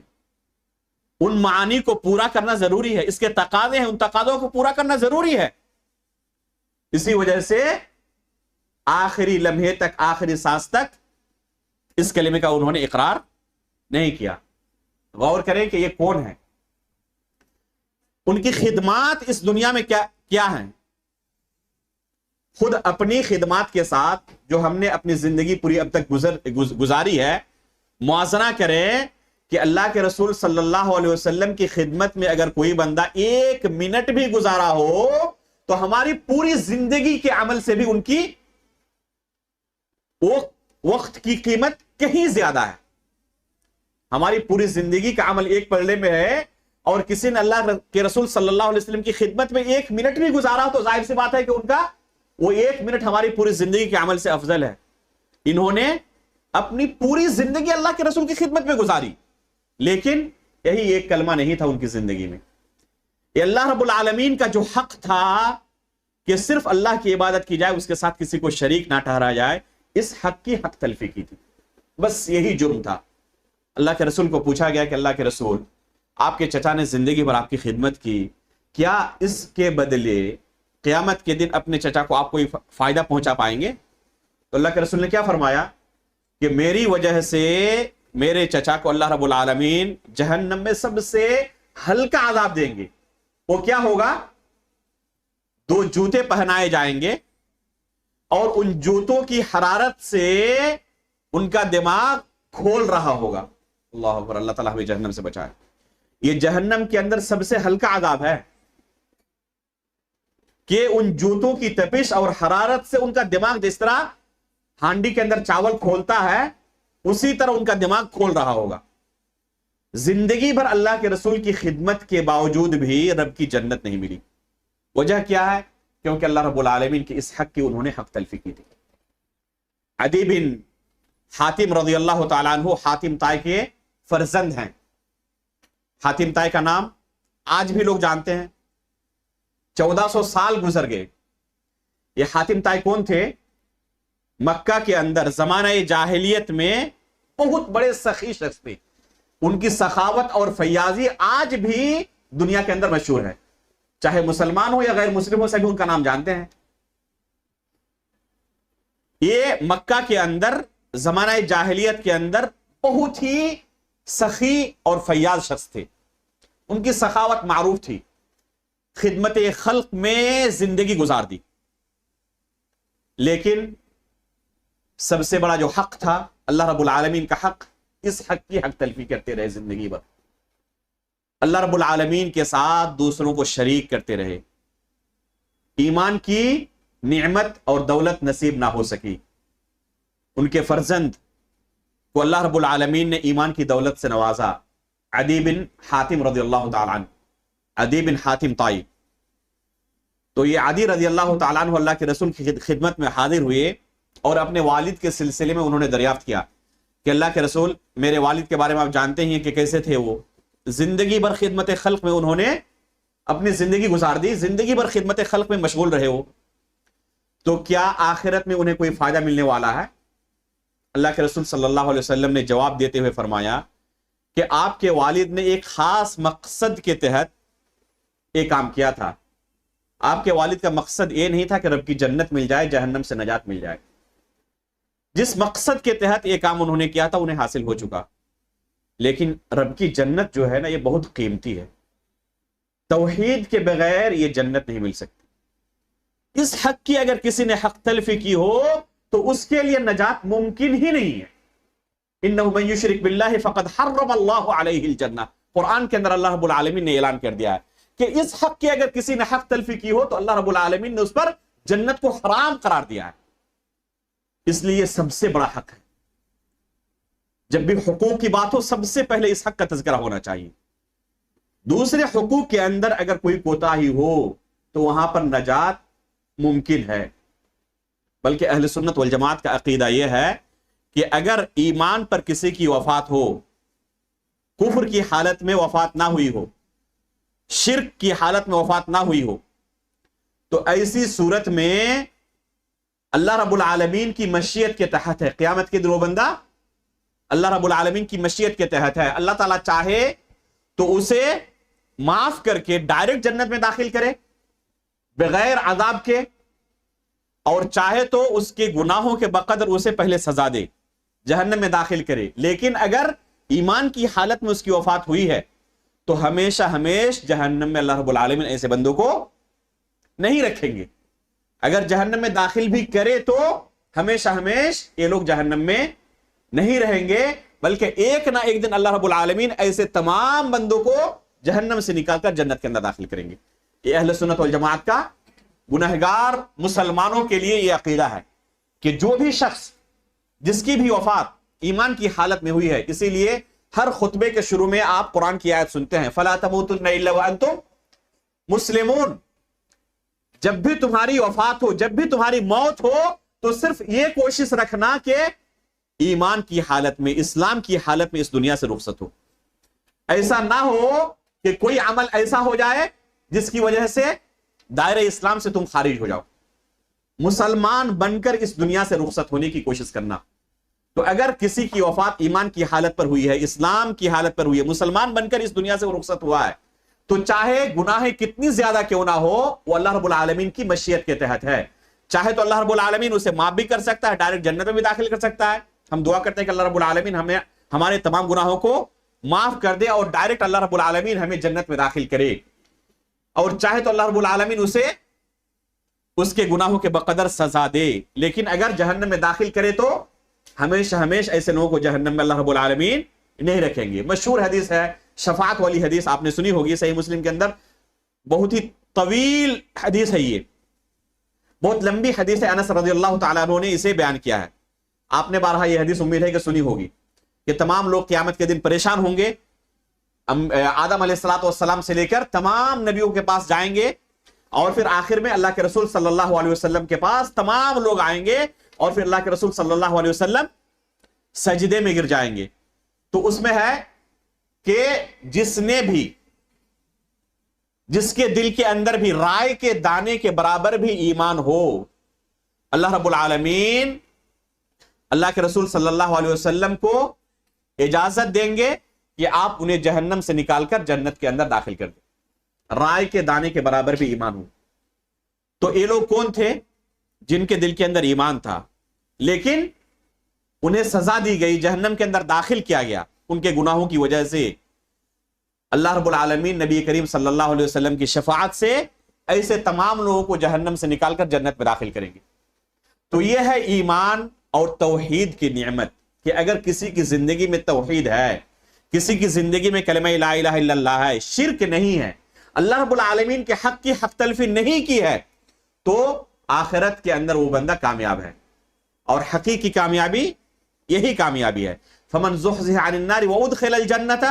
ان معانی کو پورا کرنا ضروری ہے، اس کے تقاضے ہیں، ان تقاضوں کو پورا کرنا ضروری ہے۔ اسی وجہ سے آخری لمحے تک، آخری سانس تک اس کلمے کا انہوں نے اقرار نہیں کیا۔ غور کریں کہ یہ کون ہے، ان کی خدمات اس دنیا میں کیا ہیں۔ خود اپنی خدمات کے ساتھ جو ہم نے اپنی زندگی پوری اب تک گزاری ہے، موازنہ کریں کہ اللہ کے رسول صلی اللہ علیہ وسلم کی خدمت میں اگر کوئی بندہ ایک منٹ بھی گزارا ہو تو ہماری پوری زندگی کے عمل سے بھی ان کی وقت کی قیمت کہیں زیادہ ہے۔ ہماری پوری زندگی کا عمل ایک پلڑے میں ہے، اور کسی نے اللہ کے رسول صلی اللہ علیہ وسلم کی خدمت میں ایک منٹ بھی گزارا ہو تو ظاہر سی بات ہے کہ ان کا وہ ایک منٹ ہماری پوری زندگی کے عمل سے افضل ہے۔ انہوں نے اپنی پوری زندگی اللہ کے رسول کی خدمت میں گزاری، لیکن یہی ایک کلمہ نہیں تھا ان کی زندگی میں۔ یہ اللہ رب العالمین کا جو حق تھا کہ صرف اللہ کی عبادت کی جائے، اس کے ساتھ کسی کو شریک نہ ٹھہرایا جائے، اس حق کی حق تلفی کی تھی، بس یہی جرم تھا۔ اللہ کے رسول کو پوچھا گیا کہ اللہ کے رسول، آپ کے چچا نے زندگی بھر آپ کی خدمت کی، کیا اس کے بدلے قیامت کے دن اپنے چچا کو آپ کوئی فائدہ پہنچا پائیں گے؟ تو اللہ کے رسول نے کیا فرمایا کہ میری وجہ سے میرے چچا کو اللہ رب العالمین جہنم میں سب سے ہلکا عذاب دیں گے۔ وہ کیا ہوگا؟ 2 جوتے پہنائے جائیں گے، اور ان جوتوں کی حرارت سے ان کا دماغ کھول رہا ہوگا۔ اللہ اکبر، اللہ تعالیٰ ہمیں جہنم سے بچائے۔ یہ جہنم کے اندر سب سے ہلکا عذاب ہے کہ ان جوتوں کی تپش اور حرارت سے ان کا دماغ جس طرح ہانڈی کے اندر چاول کھولتا ہے، اسی طرح ان کا دماغ کھول رہا ہوگا۔ زندگی بھر اللہ کے رسول کی خدمت کے باوجود بھی رب کی جنت نہیں ملی۔ وجہ کیا ہے؟ کیونکہ اللہ رب العالمین کی اس حق کی انہوں نے حق تلفی کی تھی۔ عدی بن حاتم رضی اللہ تعالیٰ عنہ حاتم طائی کے فرزند ہیں۔ حاتم طائی کا نام آج بھی لوگ جانتے ہیں۔ 1400 سال گزر گئے۔ یہ حاتم طائی کون تھے؟ مکہ کے اندر زمانہ جاہلیت میں بہت بڑے سخی شخص تھے۔ ان کی سخاوت اور فیاضی آج بھی دنیا کے اندر مشہور ہے، چاہے مسلمان ہو یا غیر مسلم ہو، سبھی ان کا نام جانتے ہیں۔ یہ مکہ کے اندر زمانہ جاہلیت کے اندر بہت ہی سخی اور فیاض شخص تھے، ان کی سخاوت معروف تھی، خدمت خلق میں زندگی گزار دی، لیکن سب سے بڑا جو حق تھا اللہ رب العالمین کا حق، اس حق کی حق تلفی کرتے رہے زندگی بھر، اللہ رب العالمین کے ساتھ دوسروں کو شریک کرتے رہے، ایمان کی نعمت اور دولت نصیب نہ ہو سکی، ان کے فرزند کو اللہ رب العالمین نے ایمان کی دولت سے نوازا، عدی بن حاتم رضی اللہ تعالیٰ عنہ، عدی بن حاتم طائی، تو یہ عدی رضی اللہ تعالیٰ عنہ اللہ کے رسول کی خدمت میں حاضر ہوئے اور اپنے والد کے سلسلے میں انہوں نے دریافت کیا کہ اللہ کے رسول، میرے والد کے بارے میں آپ جانتے ہیں کہ کیسے تھے، وہ زندگی بھر خدمت خلق میں انہوں نے اپنی زندگی گزار دی، زندگی بھر خدمت خلق میں مشغول رہے ہو، تو کیا آخرت میں انہیں کوئی فائدہ ملنے والا ہے؟ اللہ کے رسول صلی اللہ علیہ وسلم نے جواب دیتے ہوئے فرمایا کہ آپ کے والد نے ایک خاص مقصد کے تحت ایک کام کیا تھا، آپ کے والد کا مقصد یہ نہیں تھا کہ رب کی جنت مل جائے، جہنم سے نجات مل جائے، جس مقصد کے تحت یہ کام انہوں نے کیا تھا انہیں حاصل ہو چکا، لیکن رب کی جنت جو ہے نا یہ بہت قیمتی ہے، توحید کے بغیر یہ جنت نہیں مل سکتی، اس حق کی اگر کسی نے حق تلفی کی ہو تو اس کے لیے نجات ممکن ہی نہیں ہے، انہ من یشرک باللہ فقد حرم اللہ علیہ الجنہ، قرآن کے اندر اللہ رب العالمین نے اعلان کر دیا ہے کہ اس حق کی اگر کسی نے حق تلفی کی ہو تو اللہ رب العالمین نے اس پر جنت کو حرام قرار دیا ہے، اس لیے یہ سب سے بڑا حق ہے، جب بھی حقوق کی بات ہو سب سے پہلے اس حق کا تذکرہ ہونا چاہیے، دوسرے حقوق کے اندر اگر کوئی کوتاہی ہو تو وہاں پر نجات ممکن ہے، بلکہ اہل سنت والجماعت کا عقیدہ یہ ہے کہ اگر ایمان پر کسی کی وفات ہو، کفر کی حالت میں وفات نہ ہوئی ہو، شرک کی حالت میں وفات نہ ہوئی ہو، تو ایسی صورت میں اللہ رب العالمین کی مشیت کے تحت ہے، قیامت کے دن وہ بندہ اللہ رب العالمین کی مشیت کے تحت ہے، اللہ تعالیٰ چاہے تو اسے معاف کر کے ڈائریکٹ جنت میں داخل کرے بغیر عذاب کے، اور چاہے تو اس کے گناہوں کے بقدر اسے پہلے سزا دے، جہنم میں داخل کرے، لیکن اگر ایمان کی حالت میں اس کی وفات ہوئی ہے تو ہمیشہ ہمیش جہنم میں اللہ رب العالمین ایسے بندوں کو نہیں رکھیں گے، اگر جہنم میں داخل بھی کرے تو ہمیشہ ہمیش یہ لوگ جہنم میں نہیں رہیں گے، بلکہ ایک نہ ایک دن اللہ رب العالمین ایسے تمام بندوں کو جہنم سے نکال کر جنت کے اندر داخل کریں گے۔ یہ اہل سنت والجماعت کا گنہگار مسلمانوں کے لیے یہ عقیدہ ہے کہ جو بھی شخص جس کی بھی وفات ایمان کی حالت میں ہوئی ہے، اسی لیے ہر خطبے کے شروع میں آپ قرآن کی آیت سنتے ہیں، فَلَا تَمُوتُنَّ إِلَّا وَأَنْتُمْ مُسْلِمُونَ، جب بھی تمہاری وفات ہو، جب بھی تمہاری موت ہو تو صرف یہ کوشش رکھنا کہ ایمان کی حالت میں، اسلام کی حالت میں اس دنیا سے رخصت ہو، ایسا نہ ہو کہ کوئی عمل ایسا ہو جائے جس کی وجہ سے دائرہ اسلام سے تم خارج ہو جاؤ، مسلمان بن کر اس دنیا سے رخصت ہونے کی کوشش کرنا۔ تو اگر کسی کی وفات ایمان کی حالت پر ہوئی ہے، اسلام کی حالت پر ہوئی ہے، مسلمان بن کر اس دنیا سے رخصت ہوا ہے، تو چاہے گناہ کتنی زیادہ کیوں نہ ہو وہ اللہ رب العالمین کی مشیت کے تحت ہے، چاہے تو اللہ رب العالمین اسے معاف بھی کر سکتا ہے، ڈائریکٹ جنت میں بھی داخل کر سکتا ہے، ہم دعا کرتے ہیں کہ اللہ رب العالمین ہمیں ہمارے تمام گناہوں کو معاف کر دے اور ڈائریکٹ اللہ رب العالمین ہمیں جنت میں داخل کرے، اور چاہے تو اللہ رب العالمین اسے اس کے گناہوں کے بقدر سزا دے، لیکن اگر جہنم میں داخل کرے تو ہمیشہ ہمیشہ ایسے لوگوں کو جہنم میں اللہ رب العالمین نہیں رکھیں گے۔ مشہور حدیث ہے، شفاعت والی حدیث، آپ نے سنی ہوگی، صحیح مسلم کے اندر بہت ہی طویل حدیث ہے، یہ بہت لمبی حدیث ہے، انس رضی اللہ تعالیٰ عنہ نے اسے بیان کیا ہے، آپ نے بارہا یہ حدیث امید ہے کہ سنی ہوگی، کہ تمام لوگ قیامت کے دن پریشان ہوں گے، آدم علیہ السلام سے لے کر تمام نبیوں کے پاس جائیں گے، اور پھر آخر میں اللہ کے رسول صلی اللہ علیہ وسلم کے پاس تمام لوگ آئیں گے، اور پھر اللہ کے رسول صلی اللہ علیہ وسلم سجدے میں گر جائیں گے، تو اس میں ہے کہ جس کے دل کے اندر بھی رائے کے دانے کے برابر بھی ایمان ہو، اللہ رب العالمین اللہ کے رسول صلی اللہ علیہ وسلم کو اجازت دیں گے کہ آپ انہیں جہنم سے نکال کر جنت کے اندر داخل کر دیں، رائے کے دانے کے برابر بھی ایمان ہو۔ تو یہ لوگ کون تھے؟ جن کے دل کے اندر ایمان تھا لیکن انہیں سزا دی گئی، جہنم کے اندر داخل کیا گیا، ان کے گناہوں کی وجہ سے اللہ رب العالمین نبی کریم صلی اللہ علیہ وسلم کی شفاعت سے ایسے تمام لوگوں کو جہنم سے نکال کر جنت میں داخل کریں گے۔ تو یہ ہے ایمان اور توحید کی نعمت، کہ اگر کسی کی زندگی میں توحید ہے، کسی کی زندگی میں کلمہ لا الہ الا اللہ ہے، شرک نہیں ہے، اللہ رب العالمین کے حق کی حق تلفی نہیں کی ہے، تو آخرت کے اندر وہ بندہ کامیاب ہے۔ اور حقیقی کامیابی یہی کامیابی ہے، فمن زحزح عن النار وادخل الجنۃ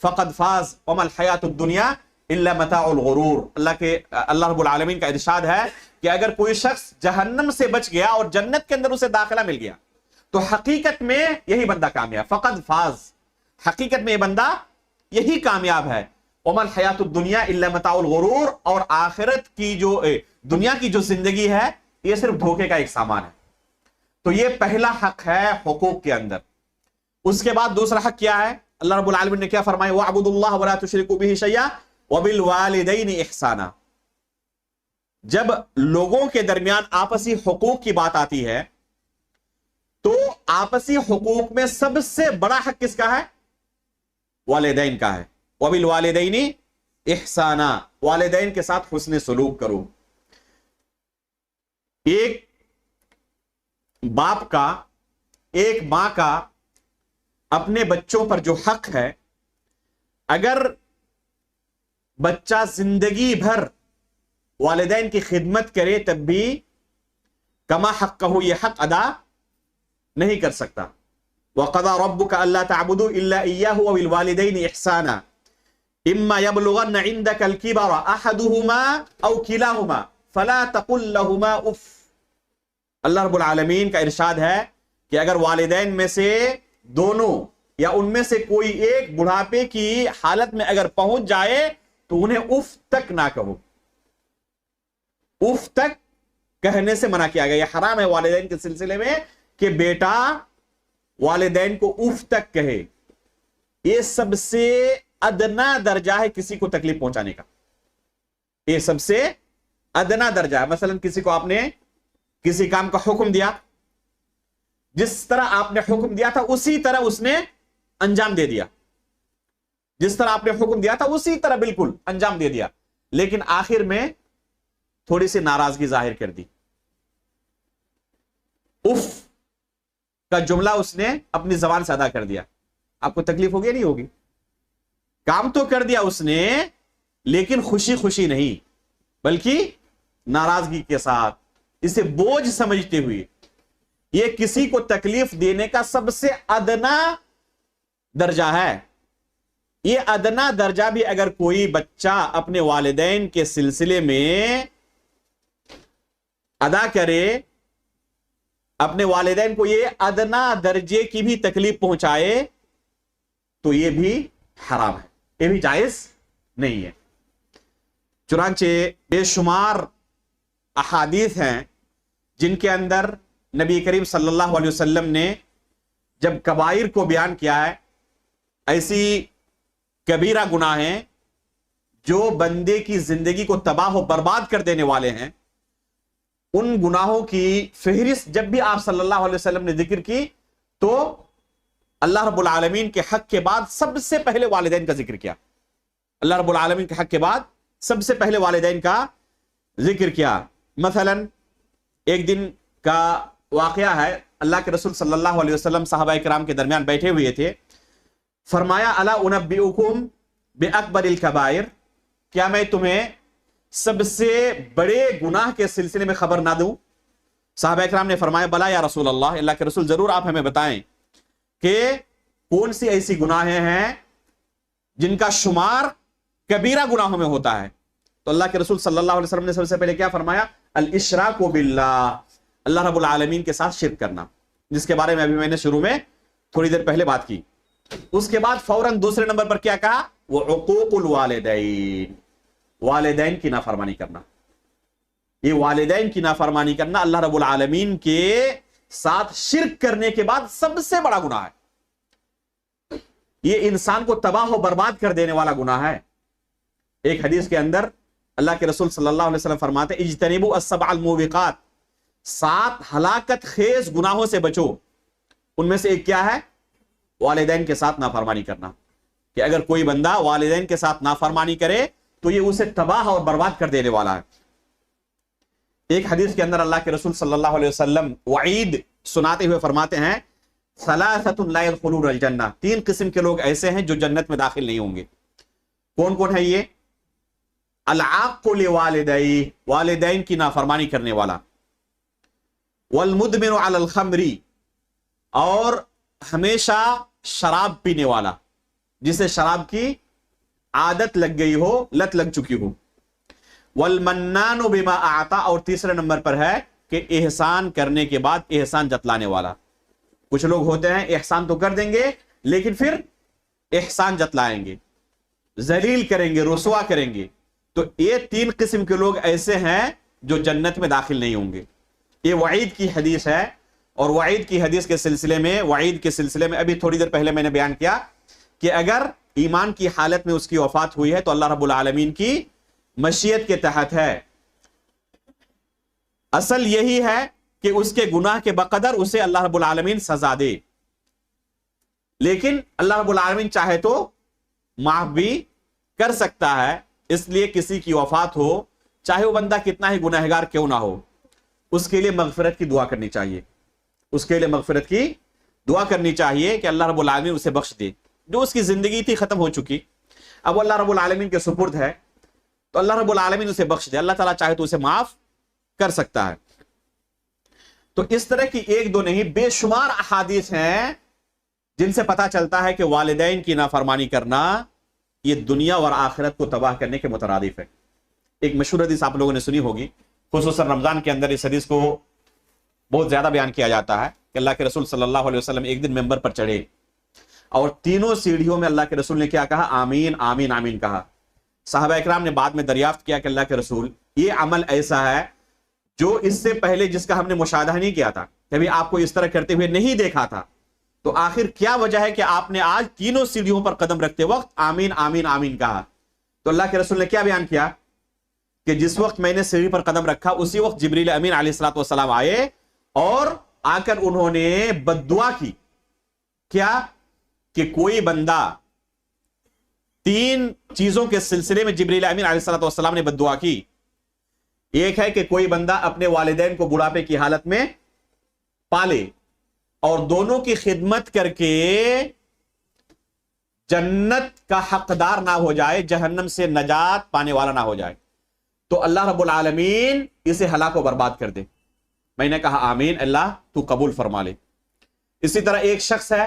فقد فاز وما الحیاۃ الدنیا الا متاع الغرور۔ اللہ رب العالمین کا ارشاد ہے کہ اگر کوئی شخص جہنم سے بچ گیا اور جنت کے اندر اسے داخلہ مل گیا تو حقیقت میں یہی بندہ کامیاب، فقد فاز، حقیقت میں یہ بندہ یہی کامیاب ہے۔ وما الحیاۃ الدنیا الا متاع الغرور، اور آخرت کی جو دنیا کی جو زندگی ہے یہ صرف دھوکے کا ایک سامان ہے۔ تو یہ پہلا حق ہے حقوق کے اندر۔ اس کے بعد دوسرا حق کیا ہے؟ اللہ رب العالمین نے کیا فرمایا؟ وَاعْبُدُوا اللَّهَ وَلَا تُشْرِكُوا بِهِ شَيْئًا وَبِالْوَالِدَيْنِ إِحْسَانًا۔ جب لوگوں کے درمیان آپسی حقوق کی بات آتی ہے تو آپسی حقوق میں سب سے بڑا حق کس کا ہے؟ والدین کا ہے۔ وَبِالْوَالِدَيْنِ إِحْسَانًا، والدین کے ساتھ حسن سلوک کرو۔ ایک باپ کا، ایک ماں کا اپنے بچوں پر جو حق ہے، اگر بچہ زندگی بھر والدین کی خدمت کرے تب بھی کما حقہ یہ حق ادا نہیں کر سکتا۔ وَقَضَى رَبُّكَ أَلَّا تَعْبُدُوا إِلَّا إِيَّاهُ وَبِالْوَالِدَيْنِ إِحْسَانًا إِمَّا يَبْلُغَنَّ عِندَكَ الْكِبَرَ أَحَدُهُمَا أَوْ كِلَاهُمَا فَلَا تَقُلْ لَهُمَا اُفٍّ۔ اللہ رب العالمین کا ارشاد ہے کہ اگر والدین میں سے دونوں یا ان میں سے کوئی ایک بڑھاپے کی حالت میں اگر پہنچ جائے تو انہیں اف تک نہ کہو۔ اف تک کہنے سے منع کیا گیا، یہ حرام ہے والدین کے سلسلے میں کہ بیٹا والدین کو اف تک کہے۔ یہ سب سے ادنا درجہ ہے کسی کو تکلیف پہنچانے کا، یہ سب سے ادنا درجہ ہے۔ مثلا کسی کو آپ نے کسی کام کا حکم دیا، جس طرح آپ نے حکم دیا تھا اسی طرح اس نے انجام دے دیا، جس طرح آپ نے حکم دیا تھا اسی طرح بالکل انجام دے دیا، لیکن آخر میں تھوڑی سی ناراضگی ظاہر کر دی، اف کا جملہ اس نے اپنی زبان سے ادا کر دیا، آپ کو تکلیف ہوگی نہیں ہوگی؟ کام تو کر دیا اس نے لیکن خوشی خوشی نہیں بلکہ ناراضگی کے ساتھ، اسے بوجھ سمجھتے ہوئے۔ یہ کسی کو تکلیف دینے کا سب سے ادنا درجہ ہے۔ یہ ادنا درجہ بھی اگر کوئی بچہ اپنے والدین کے سلسلے میں ادا کرے، اپنے والدین کو یہ ادنا درجے کی بھی تکلیف پہنچائے تو یہ بھی حرام ہے، یہ بھی جائز نہیں ہے۔ چنانچہ بے شمار احادیث ہیں جن کے اندر نبی کریم صلی اللہ علیہ وسلم نے جب کبائر کو بیان کیا ہے، ایسی کبیرہ گناہ ہیں جو بندے کی زندگی کو تباہ و برباد کر دینے والے ہیں، ان گناہوں کی فہرست جب بھی آپ صلی اللہ علیہ وسلم نے ذکر کی تو اللہ رب العالمین کے حق کے بعد سب سے پہلے والدین کا ذکر کیا۔ اللہ رب العالمین کے حق کے بعد سب سے پہلے والدین کا ذکر کیا۔ مثلا ایک دن کا واقعہ ہے، اللہ کے رسول صلی اللہ علیہ وسلم صحابہ کرام کے درمیان بیٹھے ہوئے تھے، فرمایا الا انبئکم باکبر الکبائر، کیا میں تمہیں سب سے بڑے گناہ کے سلسلے میں خبر نہ دوں؟ صحابہ کرام نے فرمایا بلا یا رسول اللہ، اللہ کے رسول ضرور آپ ہمیں بتائیں کہ کون سی ایسی گناہیں ہیں جن کا شمار کبیرہ گناہوں میں ہوتا ہے؟ تو اللہ کے رسول صلی اللہ علیہ وسلم نے سب سے پہلے کیا فرمایا؟ الاشراک باللہ، اللہ رب العالمین کے ساتھ شرک کرنا، جس کے بارے میں ابھی میں نے شروع میں تھوڑی دیر پہلے بات کی۔ اس کے بعد فوراً دوسرے نمبر پر کیا کہا؟ وہ عقوق الوالدین، والدین کی نافرمانی کرنا۔ یہ والدین کی نافرمانی کرنا اللہ رب العالمین کے ساتھ شرک کرنے کے بعد سب سے بڑا گناہ ہے۔ یہ انسان کو تباہ و برباد کر دینے والا گناہ ہے۔ ایک حدیث کے اندر اللہ کے رسول صلی اللہ علیہ وسلم فرماتے اجتنبوا السبع الموبقات، 7 ہلاکت خیز گناہوں سے بچو۔ ان میں سے ایک کیا ہے؟ والدین کے ساتھ نافرمانی کرنا، کہ اگر کوئی بندہ والدین کے ساتھ نافرمانی کرے تو یہ اسے تباہ اور برباد کر دینے والا ہے۔ ایک حدیث کے اندر اللہ کے رسول صلی اللہ علیہ وسلم وعید سناتے ہوئے فرماتے ہیں ثلاثۃ لا يدخلون الجنہ، 3 قسم کے لوگ ایسے ہیں جو جنت میں داخل نہیں ہوں گے۔ کون کون ہے یہ؟ العاق لوالدیہ، والدین کی نافرمانی کرنے والا، والمدمن علی الخمر، اور ہمیشہ شراب پینے والا، جسے شراب کی عادت لگ گئی ہو، لت لگ چکی ہو، والمنان بما اعطا، اور تیسرے نمبر پر ہے کہ احسان کرنے کے بعد احسان جتلانے والا۔ کچھ لوگ ہوتے ہیں احسان تو کر دیں گے لیکن پھر احسان جتلائیں گے، ذلیل کریں گے، رسوا کریں گے۔ تو یہ 3 قسم کے لوگ ایسے ہیں جو جنت میں داخل نہیں ہوں گے۔ یہ وعید کی حدیث ہے، اور وعید کی حدیث کے سلسلے میں، وعید کے سلسلے میں ابھی تھوڑی دیر پہلے میں نے بیان کیا کہ اگر ایمان کی حالت میں اس کی وفات ہوئی ہے تو اللہ رب العالمین کی مشیت کے تحت ہے۔ اصل یہی ہے کہ اس کے گناہ کے بقدر اسے اللہ رب العالمین سزا دے، لیکن اللہ رب العالمین چاہے تو معاف بھی کر سکتا ہے۔ اس لیے کسی کی وفات ہو، چاہے وہ بندہ کتنا ہی گناہگار کیوں نہ ہو، اس کے لیے مغفرت کی دعا کرنی چاہیے، اس کے لیے مغفرت کی دعا کرنی چاہیے کہ اللہ رب العالمین اسے بخش دے۔ جو اس کی زندگی تھی ختم ہو چکی، اب وہ اللہ رب العالمین کے سپرد ہے، تو اللہ رب العالمین اسے بخش دے۔ اللہ تعالیٰ چاہے تو اسے معاف کر سکتا ہے۔ تو اس طرح کی 1 2 نہیں، بے شمار احادیث ہیں جن سے پتا چلتا ہے کہ والدین کی نافرمانی کرنا یہ دنیا اور آخرت کو تباہ کرنے کے مترادف ہے۔ ایک مشہور حدیث آپ لوگوں نے سنی ہوگی، خصوصاً رمضان کے اندر اس حدیث کو بہت زیادہ بیان کیا جاتا ہے کہ اللہ کے رسول صلی اللہ علیہ وسلم ایک دن ممبر پر چڑھے اور تینوں سیڑھیوں میں اللہ کے رسول نے کیا کہا؟ آمین آمین آمین کہا۔ صحابہ اکرام نے بعد میں دریافت کیا کہ اللہ کے رسول، یہ عمل ایسا ہے جو اس سے پہلے جس کا ہم نے مشاہدہ نہیں کیا تھا، کبھی آپ کو اس طرح کرتے ہوئے نہیں دیکھا تھا، تو آخر کیا وجہ ہے کہ آپ نے آج تینوں سیڑھیوں پر قدم رکھتے وقت آمین آمین آمین کہا؟ تو اللہ کے رسول نے کیا بیان کیا کہ جس وقت میں نے سیڑھی پر قدم رکھا اسی وقت جبریل امین علیہ الصلوۃ والسلام آئے اور آ کر انہوں نے بد دعا کی۔ کیا؟ کہ کوئی بندہ 3 چیزوں کے سلسلے میں جبریل امین علیہ الصلوۃ والسلام نے بد دعا کی۔ ایک ہے کہ کوئی بندہ اپنے والدین کو بڑھاپے کی حالت میں پالے اور دونوں کی خدمت کر کے جنت کا حقدار نہ ہو جائے، جہنم سے نجات پانے والا نہ ہو جائے، تو اللہ رب العالمین اسے ہلاک و برباد کر دے۔ میں نے کہا آمین، اللہ تو قبول فرما لے۔ اسی طرح ایک شخص ہے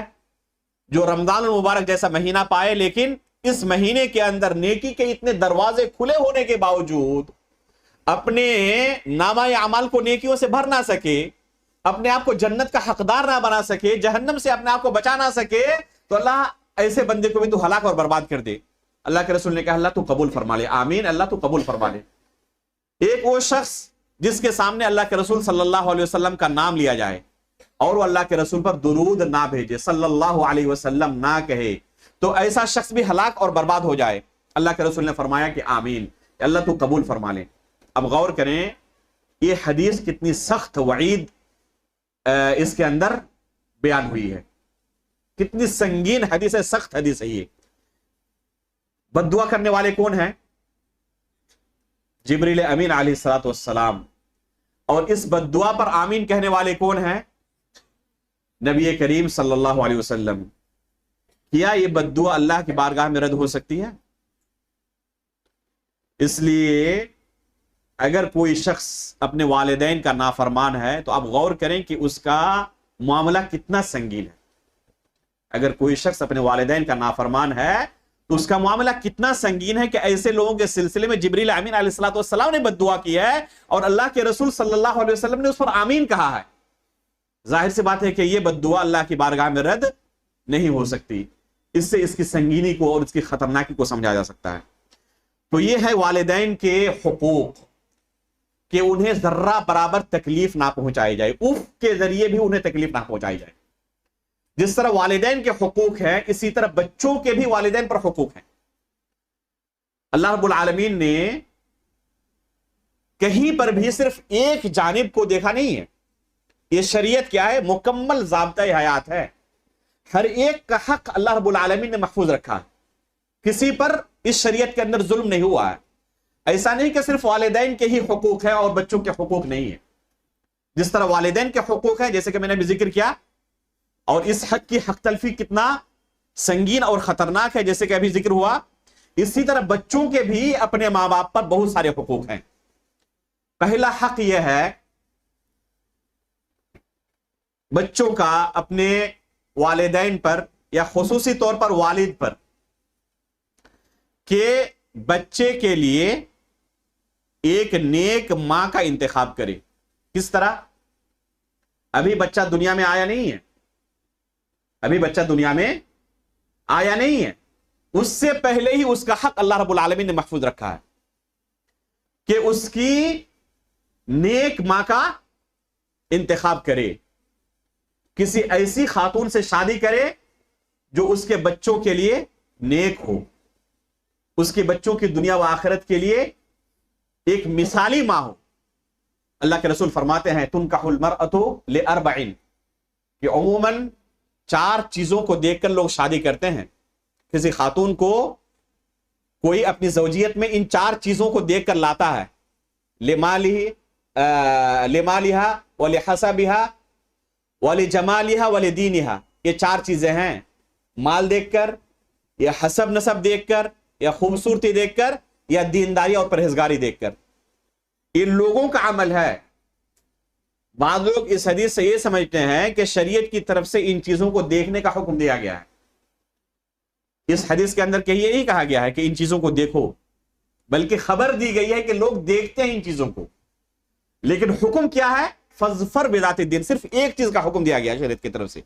جو رمضان المبارک جیسا مہینہ پائے، لیکن اس مہینے کے اندر نیکی کے اتنے دروازے کھلے ہونے کے باوجود اپنے نامہ اعمال کو نیکیوں سے بھر نہ سکے، اپنے آپ کو جنت کا حقدار نہ بنا سکے، جہنم سے اپنے آپ کو بچا نہ سکے، تو اللہ ایسے بندے کو بھی تو ہلاک اور برباد کر دے۔ اللہ کے رسول نے کہا اللہ تو قبول فرما لے، آمین، اللہ تو قبول فرما لے۔ ایک وہ شخص جس کے سامنے اللہ کے رسول صلی اللہ علیہ وسلم کا نام لیا جائے اور وہ اللہ کے رسول پر درود نہ بھیجے، صلی اللہ علیہ وسلم نہ کہے، تو ایسا شخص بھی ہلاک اور برباد ہو جائے۔ اللہ کے رسول نے فرمایا کہ آمین، اللہ تو قبول فرما لے۔ اب غور کریں یہ حدیث کتنی سخت وعید اس کے اندر بیان ہوئی ہے، کتنی سنگین حدیث ہے، سخت حدیث ہے یہ۔ بد دعا کرنے والے کون ہیں؟ جبریل امین علیہ الصلوۃ والسلام۔ اور اس بد دعا پر آمین کہنے والے کون ہیں؟ نبی کریم صلی اللہ علیہ وسلم۔ کیا یہ بد دعا اللہ کی بارگاہ میں رد ہو سکتی ہے؟ اس لیے اگر کوئی شخص اپنے والدین کا نافرمان ہے تو آپ غور کریں کہ اس کا معاملہ کتنا سنگین ہے۔ اگر کوئی شخص اپنے والدین کا نافرمان ہے تو اس کا معاملہ کتنا سنگین ہے کہ ایسے لوگوں کے سلسلے میں جبریل امین علیہ الصلوۃ والسلام نے بد دعا کی ہے اور اللہ کے رسول صلی اللہ علیہ وسلم نے اس پر آمین کہا ہے۔ ظاہر سی بات ہے کہ یہ بد دعا اللہ کی بارگاہ میں رد نہیں ہو سکتی۔ اس سے اس کی سنگینی کو اور اس کی خطرناکی کو سمجھا جا سکتا ہے۔ تو یہ ہے والدین کے حقوق کہ انہیں ذرہ برابر تکلیف نہ پہنچائی جائے، اف کے ذریعے بھی انہیں تکلیف نہ پہنچائی جائے۔ جس طرح والدین کے حقوق ہیں اسی طرح بچوں کے بھی والدین پر حقوق ہیں۔ اللہ رب العالمین نے کہیں پر بھی صرف ایک جانب کو دیکھا نہیں ہے۔ یہ شریعت کیا ہے؟ مکمل ضابطۂ حیات ہے ہر ایک کا حق اللہ رب العالمین نے محفوظ رکھا ہے، کسی پر اس شریعت کے اندر ظلم نہیں ہوا ہے۔ ایسا نہیں کہ صرف والدین کے ہی حقوق ہیں اور بچوں کے حقوق نہیں ہیں۔ جس طرح والدین کے حقوق ہیں، جیسے کہ میں نے بھی ذکر کیا، اور اس حق کی حق تلفی کتنا سنگین اور خطرناک ہے، جیسے کہ ابھی ذکر ہوا، اسی طرح بچوں کے بھی اپنے ماں باپ پر بہت سارے حقوق ہیں۔ پہلا حق یہ ہے بچوں کا اپنے والدین پر، یا خصوصی طور پر والد پر، کہ بچے کے لیے ایک نیک ماں کا انتخاب کرے۔ کس طرح؟ ابھی بچہ دنیا میں آیا نہیں ہے، ابھی بچہ دنیا میں آیا نہیں ہے، اس سے پہلے ہی اس کا حق اللہ رب العالمین نے محفوظ رکھا ہے کہ اس کی نیک ماں کا انتخاب کرے، کسی ایسی خاتون سے شادی کرے جو اس کے بچوں کے لیے نیک ہو، اس کے بچوں کی دنیا و آخرت کے لیے ایک مثالی ماں ہو۔ اللہ کے رسول فرماتے ہیں تنکح المرأۃ لاربع، کہ عموماً 4 چیزوں کو دیکھ کر لوگ شادی کرتے ہیں۔ کسی خاتون کو کوئی اپنی زوجیت میں ان 4 چیزوں کو دیکھ کر لاتا ہے، لمالها ولحسبها ولجمالها ولدینها، یہ 4 چیزیں ہیں، مال دیکھ کر، یا حسب نسب دیکھ کر، یا خوبصورتی دیکھ کر، یا دینداری اور پرہیزگاری دیکھ کر۔ ان لوگوں کا عمل ہے۔ بعض لوگ اس حدیث سے یہ سمجھتے ہیں کہ شریعت کی طرف سے ان چیزوں کو دیکھنے کا حکم دیا گیا ہے۔ اس حدیث کے اندر کہ یہ نہیں کہا گیا ہے کہ ان چیزوں کو دیکھو، بلکہ خبر دی گئی ہے کہ لوگ دیکھتے ہیں ان چیزوں کو، لیکن حکم کیا ہے؟ فظفر بذات الدین، صرف ایک چیز کا حکم دیا گیا ہے شریعت کی طرف سے،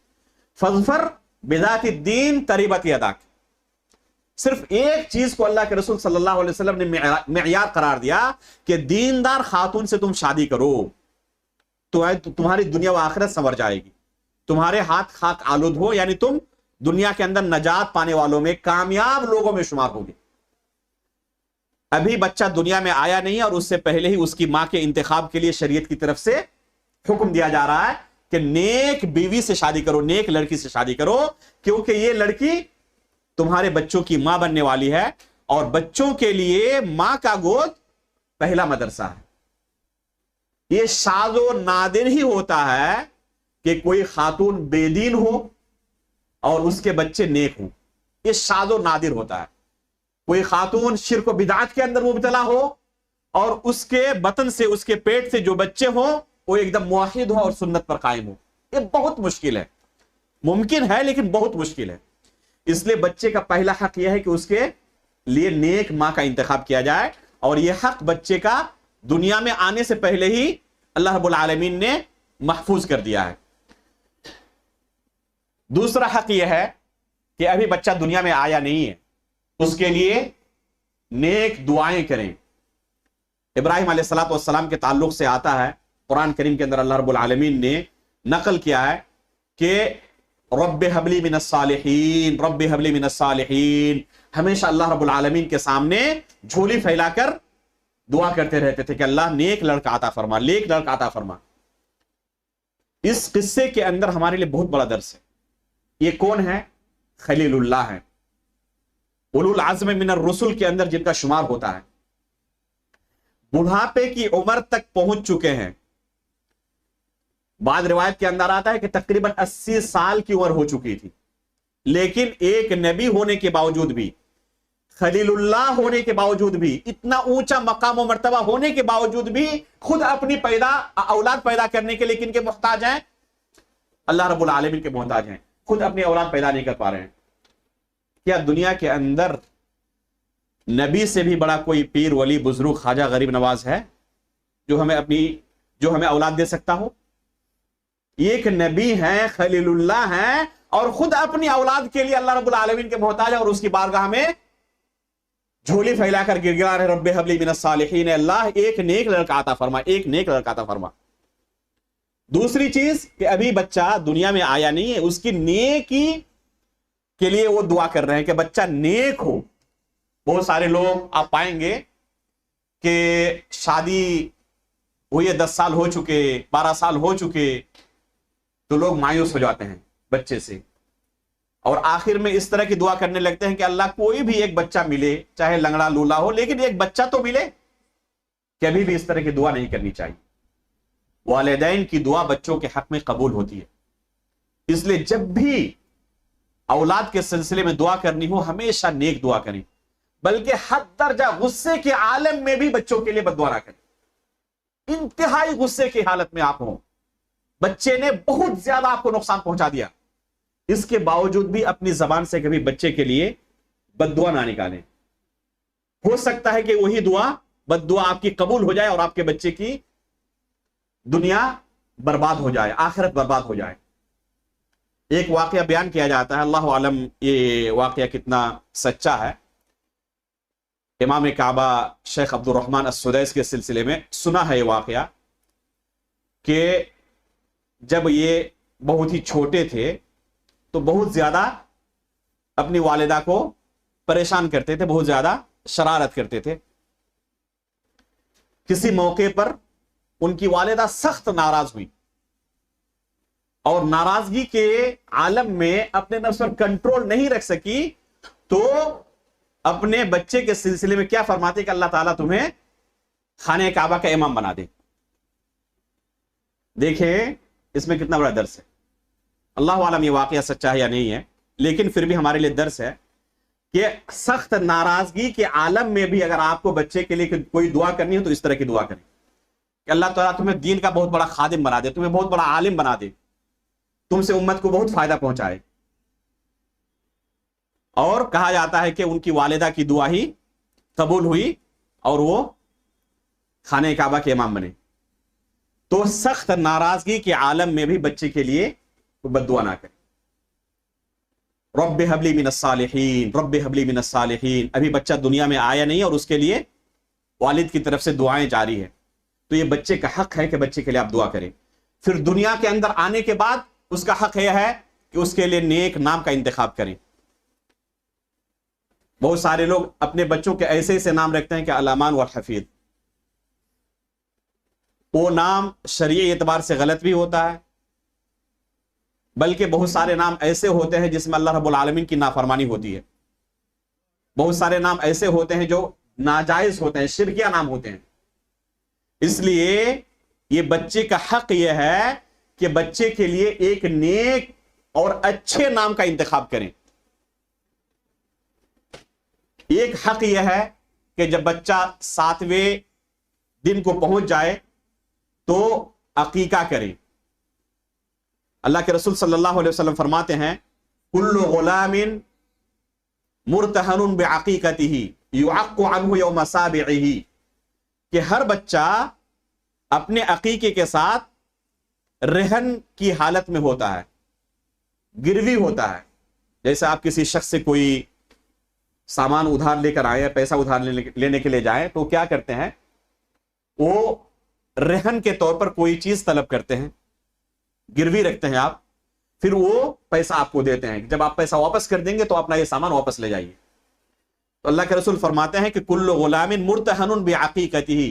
فظفر بذات الدین تربت یداک۔ صرف ایک چیز کو اللہ کے رسول صلی اللہ علیہ وسلم نے معیار قرار دیا کہ دیندار خاتون سے تم شادی کرو، تمہاری دنیا و آخرت سنور جائے گی، تمہارے ہاتھ خاک آلود ہو، یعنی تم دنیا کے اندر نجات پانے والوں میں، کامیاب لوگوں میں شمار ہوگے۔ ابھی بچہ دنیا میں آیا نہیں، اور اس سے پہلے ہی اس کی ماں کے انتخاب کے لیے شریعت کی طرف سے حکم دیا جا رہا ہے کہ نیک بیوی سے شادی کرو، نیک لڑکی سے شادی کرو، کیونکہ یہ لڑکی تمہارے بچوں کی ماں بننے والی ہے، اور بچوں کے لیے ماں کا گود پہلا مدرسہ ہے۔ یہ شاذ و نادر ہی ہوتا ہے کہ کوئی خاتون بے دین ہو اور اس کے بچے نیک ہوں، یہ شاذ و نادر ہوتا ہے۔ کوئی خاتون شرک و بدعت کے اندر مبتلا ہو اور اس کے بطن سے، اس کے پیٹ سے جو بچے ہوں وہ ایک دم موحد ہو اور سنت پر قائم ہو، یہ بہت مشکل ہے۔ ممکن ہے لیکن بہت مشکل ہے۔ اس لیے بچے کا پہلا حق یہ ہے کہ اس کے لیے نیک ماں کا انتخاب کیا جائے، اور یہ حق بچے کا دنیا میں آنے سے پہلے ہی اللہ رب العالمین نے محفوظ کر دیا ہے۔ دوسرا حق یہ ہے کہ ابھی بچہ دنیا میں آیا نہیں ہے، اس کے لیے نیک دعائیں کریں۔ ابراہیم علیہ الصلوۃ والسلام کے تعلق سے آتا ہے قرآن کریم کے اندر، اللہ رب العالمین نے نقل کیا ہے کہ رب حبلی من الصالحین، رب حبلی من الصالحین، ہمیشہ اللہ رب العالمین کے سامنے جھولی پھیلا کر دعا کرتے رہتے تھے کہ اللہ نیک لڑکا عطا فرما، نیک لڑکا عطا فرما۔ اس قصے کے اندر ہمارے لیے بہت بڑا درس ہے۔ یہ کون ہے؟ خلیل اللہ ہے، اولو العزم من الرسل کے اندر جن کا شمار ہوتا ہے، بڑھاپے کی عمر تک پہنچ چکے ہیں۔ بعض روایت کے اندر آتا ہے کہ تقریباً 80 سال کی عمر ہو چکی تھی، لیکن ایک نبی ہونے کے باوجود بھی، خلیل اللہ ہونے کے باوجود بھی، اتنا اونچا مقام و مرتبہ ہونے کے باوجود بھی، خود اپنی اولاد پیدا کرنے کے لیے کن کے محتاج ہیں؟ اللہ رب العالمین کے محتاج ہیں، خود اپنی اولاد پیدا نہیں کر پا رہے ہیں۔ کیا دنیا کے اندر نبی سے بھی بڑا کوئی پیر، ولی، بزرگ، خواجہ، غریب نواز ہے جو ہمیں اولاد دے سکتا ہو؟ ایک نبی ہے، خلیل اللہ ہے، اور خود اپنی اولاد کے لیے اللہ رب العالمین کے محتاج ہے، اور اس کی بارگاہ میں جھولی پھیلا کر گر گرا رہے، رب حبلی من الصالحین، اللہ ایک نیک لڑکا عطا فرما، ایک نیک لڑکا عطا فرما۔ دوسری چیز کہ ابھی بچہ دنیا میں آیا نہیں ہے، اس کی نیکی کے لیے وہ دعا کر رہے ہیں کہ بچہ نیک ہو۔ بہت سارے لوگ آپ پائیں گے کہ شادی ہوئی ہے، 10 سال ہو چکے، 12 سال ہو چکے، تو لوگ مایوس ہو جاتے ہیں بچے سے، اور آخر میں اس طرح کی دعا کرنے لگتے ہیں کہ اللہ کوئی بھی ایک بچہ ملے، چاہے لنگڑا لولا ہو، لیکن ایک بچہ تو ملے. کبھی بھی اس طرح کی دعا نہیں کرنی چاہیے. والدین کی دعا بچوں کے حق میں قبول ہوتی ہے. اس لیے جب بھی اولاد کے سلسلے میں دعا کرنی ہو ہمیشہ نیک دعا کریں، بلکہ حد درجہ غصے کے عالم میں بھی بچوں کے لیے بد دعا نہ کریں. انتہائی غصے کی حالت میں آپ ہوں، بچے نے بہت زیادہ آپ کو نقصان پہنچا دیا، اس کے باوجود بھی اپنی زبان سے کبھی بچے کے لیے بد دعا نہ نکالیں. ہو سکتا ہے کہ وہی دعا بد دعا آپ کی قبول ہو جائے اور آپ کے بچے کی دنیا برباد ہو جائے، آخرت برباد ہو جائے. ایک واقعہ بیان کیا جاتا ہے، اللہ عالم یہ واقعہ کتنا سچا ہے. امام کعبہ شیخ عبد الرحمن السدیس کے سلسلے میں سنا ہے یہ واقعہ کہ جب یہ بہت ہی چھوٹے تھے تو بہت زیادہ اپنی والدہ کو پریشان کرتے تھے، بہت زیادہ شرارت کرتے تھے. کسی موقع پر ان کی والدہ سخت ناراض ہوئی اور ناراضگی کے عالم میں اپنے نفس پر کنٹرول نہیں رکھ سکی، تو اپنے بچے کے سلسلے میں کیا فرماتے کہ اللہ تعالیٰ تمہیں خانہ کعبہ کا امام بنا دے. دیکھیں اس میں کتنا بڑا درس ہے. اللہ عالم یہ واقعہ سچا ہے یا نہیں ہے، لیکن پھر بھی ہمارے لیے درس ہے کہ سخت ناراضگی کے عالم میں بھی اگر آپ کو بچے کے لیے کوئی دعا کرنی ہو تو اس طرح کی دعا کریں کہ اللہ تعالیٰ تمہیں دین کا بہت بڑا خادم بنا دے، تمہیں بہت بڑا عالم بنا دے، تم سے امت کو بہت فائدہ پہنچائے. اور کہا جاتا ہے کہ ان کی والدہ کی دعا ہی قبول ہوئی اور وہ خانہ کعبہ کے امام بنے. تو سخت ناراضگی کے عالم میں بھی بچے کے لیے بد دعا نہ کریں. رب حبلی من الصالحین، رب حبلی من الصالحین. ابھی بچہ دنیا میں آیا نہیں اور اس کے لیے والد کی طرف سے دعائیں جاری ہیں، تو یہ بچے کا حق ہے کہ بچے کے لیے آپ دعا کریں. پھر دنیا کے اندر آنے کے بعد اس کا حق یہ ہے کہ اس کے لیے نیک نام کا انتخاب کریں. بہت سارے لوگ اپنے بچوں کے ایسے ایسے نام رکھتے ہیں کہ الامان والحفیظ. وہ نام شرعی اعتبار سے غلط بھی ہوتا ہے، بلکہ بہت سارے نام ایسے ہوتے ہیں جس میں اللہ رب العالمین کی نافرمانی ہوتی ہے. بہت سارے نام ایسے ہوتے ہیں جو ناجائز ہوتے ہیں، شرکیہ نام ہوتے ہیں. اس لیے یہ بچے کا حق یہ ہے کہ بچے کے لیے ایک نیک اور اچھے نام کا انتخاب کریں. ایک حق یہ ہے کہ جب بچہ 7ویں دن کو پہنچ جائے تو عقیقہ کریں. اللہ کے رسول صلی اللہ علیہ وسلم فرماتے ہیں کل غلام مرتہن بعقیقتہ یعق عنہ یوم سابعہ، کہ ہر بچہ اپنے عقیقے کے ساتھ رہن کی حالت میں ہوتا ہے، گروی ہوتا ہے. جیسے آپ کسی شخص سے کوئی سامان ادھار لے کر آئے، پیسہ ادھار لینے کے لیے جائیں تو کیا کرتے ہیں، وہ رہن کے طور پر کوئی چیز طلب کرتے ہیں، گروی رکھتے ہیں آپ، پھر وہ پیسہ آپ کو دیتے ہیں. جب آپ پیسہ واپس کر دیں گے تو اپنا یہ سامان واپس لے جائیے. تو اللہ کے رسول فرماتے ہیں کہ کل غلام مرتہن بعقیقتہ،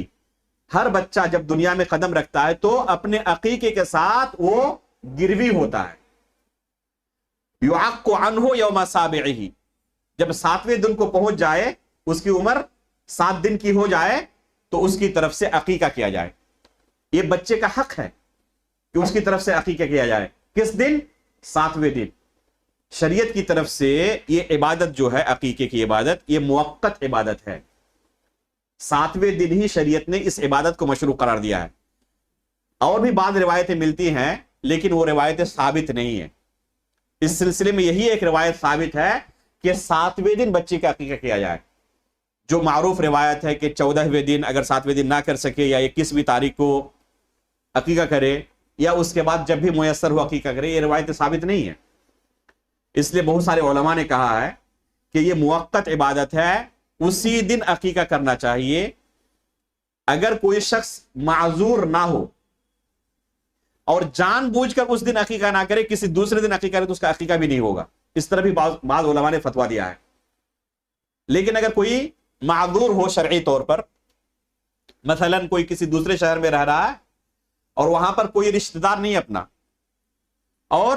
ہر بچہ جب دنیا میں قدم رکھتا ہے تو اپنے عقیقے کے ساتھ وہ گروی ہوتا ہے. یعق عنہ یوم سابعہ، جب 7ویں دن کو پہنچ جائے، اس کی عمر 7 دن کی ہو جائے تو اس کی طرف سے عقیقہ کیا جائے. یہ بچے کا حق ہے کہ اس کی طرف سے عقیقہ کیا جائے. کس دن؟ 7ویں دن. شریعت کی طرف سے یہ عبادت جو ہے، عقیقے کی عبادت، یہ موقت عبادت ہے. 7ویں دن ہی شریعت نے اس عبادت کو مشروع قرار دیا ہے. اور بھی بعض روایتیں ملتی ہیں لیکن وہ روایتیں ثابت نہیں ہیں. اس سلسلے میں یہی ایک روایت ثابت ہے کہ 7ویں دن بچے کا عقیقہ کیا جائے. جو معروف روایت ہے کہ 14ویں دن اگر 7ویں دن نہ کر سکے یا 21ویں تاریخ کو عقیقہ کرے یا اس کے بعد جب بھی میسر ہو عقیقہ کرے، یہ روایتیں ثابت نہیں ہیں. اس لیے بہت سارے علماء نے کہا ہے کہ یہ موقت عبادت ہے، اسی دن عقیقہ کرنا چاہیے. اگر کوئی شخص معذور نہ ہو اور جان بوجھ کر اس دن عقیقہ نہ کرے، کسی دوسرے دن عقیقہ کرے تو اس کا عقیقہ بھی نہیں ہوگا. اس طرح بھی بعض علماء نے فتویٰ دیا ہے. لیکن اگر کوئی معذور ہو شرعی طور پر، مثلا کوئی کسی دوسرے شہر میں رہ رہا ہے اور وہاں پر کوئی رشتہ دار نہیں اپنا، اور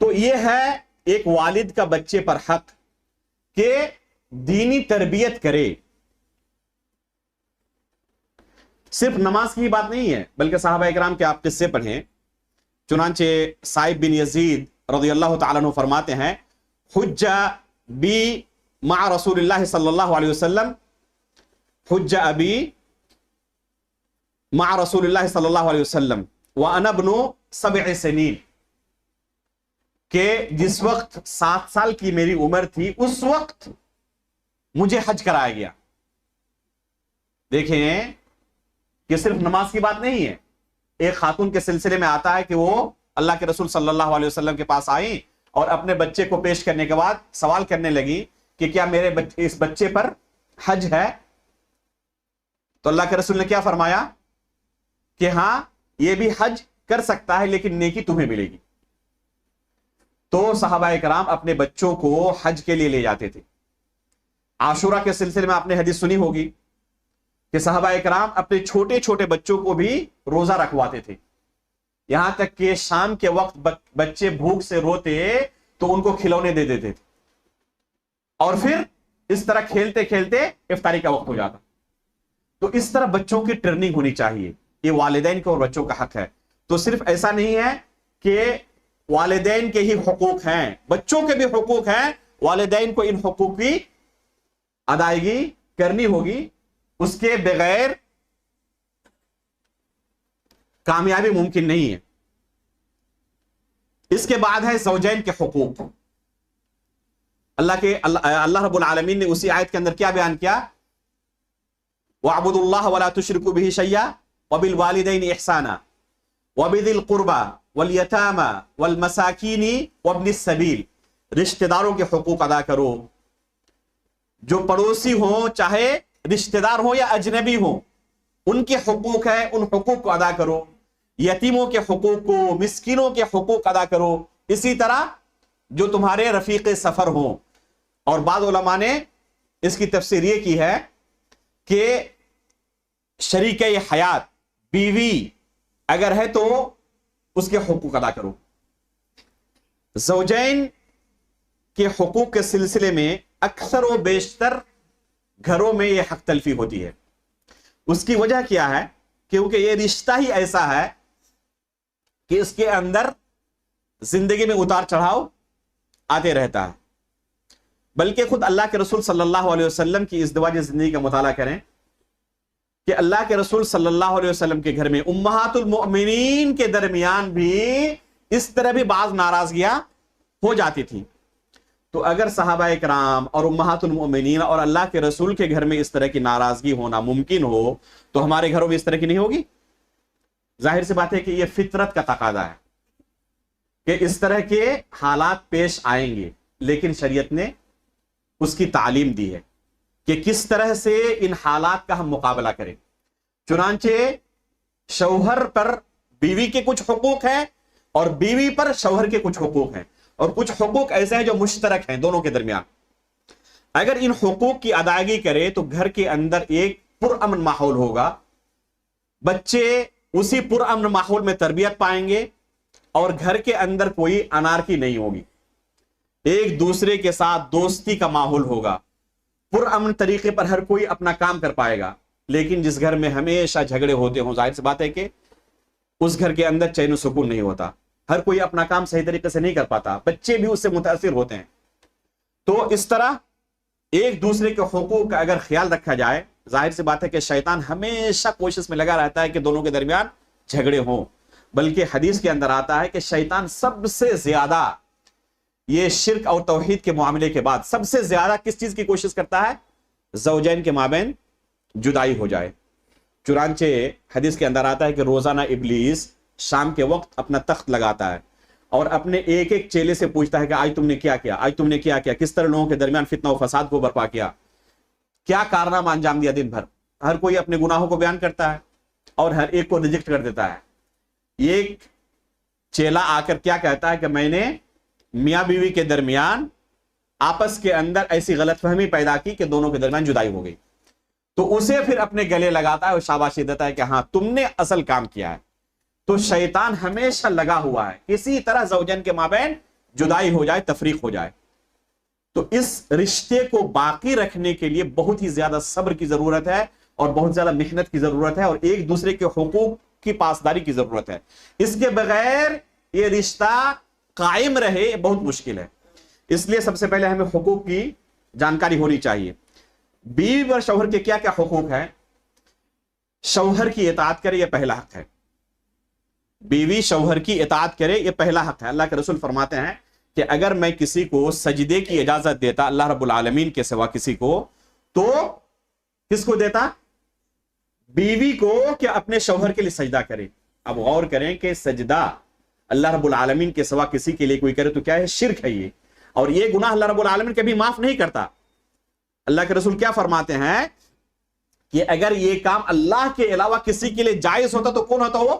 تو یہ ہے ایک والد کا بچے پر حق کہ دینی تربیت کرے. صرف نماز کی بات نہیں ہے بلکہ صحابہ اکرام کے آپ قصے پڑھیں. چنانچہ سائب بن یزید رضی اللہ تعالیٰ عنہ فرماتے ہیں حج بی مع رسول اللہ صلی اللہ علیہ وسلم، حج ابی مع رسول اللہ صلی اللہ علیہ وسلم وانا ابن 7 سنین، کہ جس وقت 7 سال کی میری عمر تھی اس وقت مجھے حج کرایا گیا. دیکھیں کہ صرف نماز کی بات نہیں ہے. ایک خاتون کے سلسلے میں آتا ہے کہ وہ اللہ کے رسول صلی اللہ علیہ وسلم کے پاس آئیں اور اپنے بچے کو پیش کرنے کے بعد سوال کرنے لگی کہ کیا میرے اس بچے پر حج ہے؟ تو اللہ کے رسول نے کیا فرمایا کہ ہاں یہ بھی حج کر سکتا ہے لیکن نیکی تمہیں ملے گی. تو صحابہ کرام اپنے بچوں کو حج کے لیے لے جاتے تھے. عاشورہ کے سلسلے میں آپ نے حدیث سنی ہوگی کہ صحابہ کرام اپنے چھوٹے چھوٹے بچوں کو بھی روزہ رکھواتے تھے، یہاں تک کہ شام کے وقت بچے بھوک سے روتے تو ان کو کھلونے دے دیتے تھے، اور پھر اس طرح کھیلتے کھیلتے افطاری کا وقت ہو جاتا. تو اس طرح بچوں کی ٹریننگ ہونی چاہیے. یہ والدین کے اور بچوں کا حق ہے. تو صرف ایسا نہیں ہے کہ والدین کے ہی حقوق ہیں، بچوں کے بھی حقوق ہیں. والدین کو ان حقوق کی ادائیگی کرنی ہوگی، اس کے بغیر کامیابی ممکن نہیں ہے. اس کے بعد ہے زوجین کے حقوق. اللہ رب العالمین نے اسی آیت کے اندر کیا بیان کیا؟ وَاعْبُدُوا اللَّهَ وَلَا تُشْرِكُوا بِهِ شَيْئًا وَبِالْوَالِدَيْنِ إِحْسَانًا وَبِذِي الْقُرْبَى وَالْيَتَامَى وَالْمَسَاكِينِ وَابْنِ السَّبِيلِ. رشتہ داروں کے حقوق ادا کرو، جو پڑوسی ہوں چاہے رشتہ دار ہوں یا اجنبی ہوں، ان کے حقوق ہے، ان حقوق کو ادا کرو. یتیموں کے حقوق کو، مسکینوں کے حقوق ادا کرو. اسی طرح جو تمہارے رفیق سفر ہوں. اور بعض علماء نے اس کی تفسیر یہ کی ہے کہ شریک حیات بیوی اگر ہے تو اس کے حقوق ادا کرو. زوجین کے حقوق کے سلسلے میں اکثر و بیشتر گھروں میں یہ حق تلفی ہوتی ہے. اس کی وجہ کیا ہے؟ کیونکہ یہ رشتہ ہی ایسا ہے کہ اس کے اندر زندگی میں اتار چڑھاؤ آتے رہتا ہے. بلکہ خود اللہ کے رسول صلی اللہ علیہ وسلم کی ازدواجی زندگی کا مطالعہ کریں کہ اللہ کے رسول صلی اللہ علیہ وسلم کے گھر میں امہات المؤمنین کے درمیان بھی اس طرح بھی بعض ناراضگیاں ہو جاتی تھی. تو اگر صحابہ کرام اور امہات المؤمنین اور اللہ کے رسول کے گھر میں اس طرح کی ناراضگی ہونا ممکن ہو تو ہمارے گھروں میں اس طرح کی نہیں ہوگی. ظاہر سی بات ہے کہ یہ فطرت کا تقاضا ہے کہ اس طرح کے حالات پیش آئیں گے، لیکن شریعت نے اس کی تعلیم دی ہے کہ کس طرح سے ان حالات کا ہم مقابلہ کریں. چنانچہ شوہر پر بیوی کے کچھ حقوق ہیں اور بیوی پر شوہر کے کچھ حقوق ہیں، اور کچھ حقوق ایسے ہیں جو مشترک ہیں دونوں کے درمیان. اگر ان حقوق کی ادائیگی کرے تو گھر کے اندر ایک پرامن ماحول ہوگا، بچے اسی پرامن ماحول میں تربیت پائیں گے اور گھر کے اندر کوئی انارکی نہیں ہوگی، ایک دوسرے کے ساتھ دوستی کا ماحول ہوگا، پرامن طریقے پر ہر کوئی اپنا کام کر پائے گا. لیکن جس گھر میں ہمیشہ جھگڑے ہوتے ہوں، ظاہر سی بات ہے کہ اس گھر کے اندر چین و سکون نہیں ہوتا، ہر کوئی اپنا کام صحیح طریقے سے نہیں کر پاتا، بچے بھی اس سے متاثر ہوتے ہیں. تو اس طرح ایک دوسرے کے حقوق کا اگر خیال رکھا جائے، ظاہر سی بات ہے کہ شیطان ہمیشہ کوشش میں لگا رہتا ہے کہ دونوں کے درمیان جھگڑے ہوں. بلکہ حدیث کے اندر آتا ہے کہ شیطان سب سے زیادہ یہ شرک اور توحید کے معاملے کے بعد سب سے زیادہ کس چیز کی کوشش کرتا ہے؟ زوجین کے مابین جدائی ہو جائے. چنانچہ حدیث کے اندر آتا ہے کہ روزانہ ابلیس شام کے وقت اپنا تخت لگاتا ہے اور اپنے ایک ایک چیلے سے پوچھتا ہے کہ آج تم نے کیا کیا، آج تم نے کیا کیا، کس طرح لوگوں کے درمیان فتنہ و فساد کو برپا کیا، کیا کارنامہ انجام دیا دن بھر. ہر کوئی اپنے گناہوں کو بیان کرتا ہے اور ہر ایک کو ریجیکٹ کر دیتا ہے. ایک چیلا آ کر کیا کہتا ہے کہ میں نے میاں بیوی کے درمیان آپس کے اندر ایسی غلط فہمی پیدا کی کہ دونوں کے درمیان جدائی ہو گئی. تو اسے پھر اپنے گلے لگاتا ہے اور شاباشی دیتا ہے کہ ہاں تم نے اصل کام کیا ہے. تو شیطان ہمیشہ لگا ہوا ہے کسی طرح زوجین کے مابین جدائی ہو جائے، تفریق ہو جائے. تو اس رشتے کو باقی رکھنے کے لیے بہت ہی زیادہ صبر کی ضرورت ہے اور بہت زیادہ محنت کی ضرورت ہے اور ایک دوسرے کے حقوق کی پاسداری کی ضرورت ہے. اس کے بغیر یہ رشتہ قائم رہے بہت مشکل ہے. اس لیے سب سے پہلے ہمیں حقوق کی جانکاری ہونی چاہیے. بیوی اور شوہر کے کیا کیا حقوق ہیں؟ شوہر کی اطاعت کرے، یہ پہلا حق ہے. بیوی شوہر کی اطاعت کرے، یہ پہلا حق ہے. اللہ کے رسول فرماتے ہیں کہ اگر میں کسی کو سجدے کی اجازت دیتا اللہ رب العالمین کے سوا کسی کو، تو کس کو دیتا؟ بیوی کو، کہ اپنے شوہر کے لیے سجدہ کرے. اب غور کریں کہ سجدہ اللہ رب العالمین کے سوا کسی کے لیے کوئی کرے تو کیا ہے؟ شرک ہے یہ. اور یہ گناہ اللہ رب العالمین کبھی معاف نہیں کرتا. اللہ کے رسول کیا فرماتے ہیں کہ اگر یہ کام اللہ کے علاوہ کسی کے لیے جائز ہوتا تو کون ہوتا؟ وہ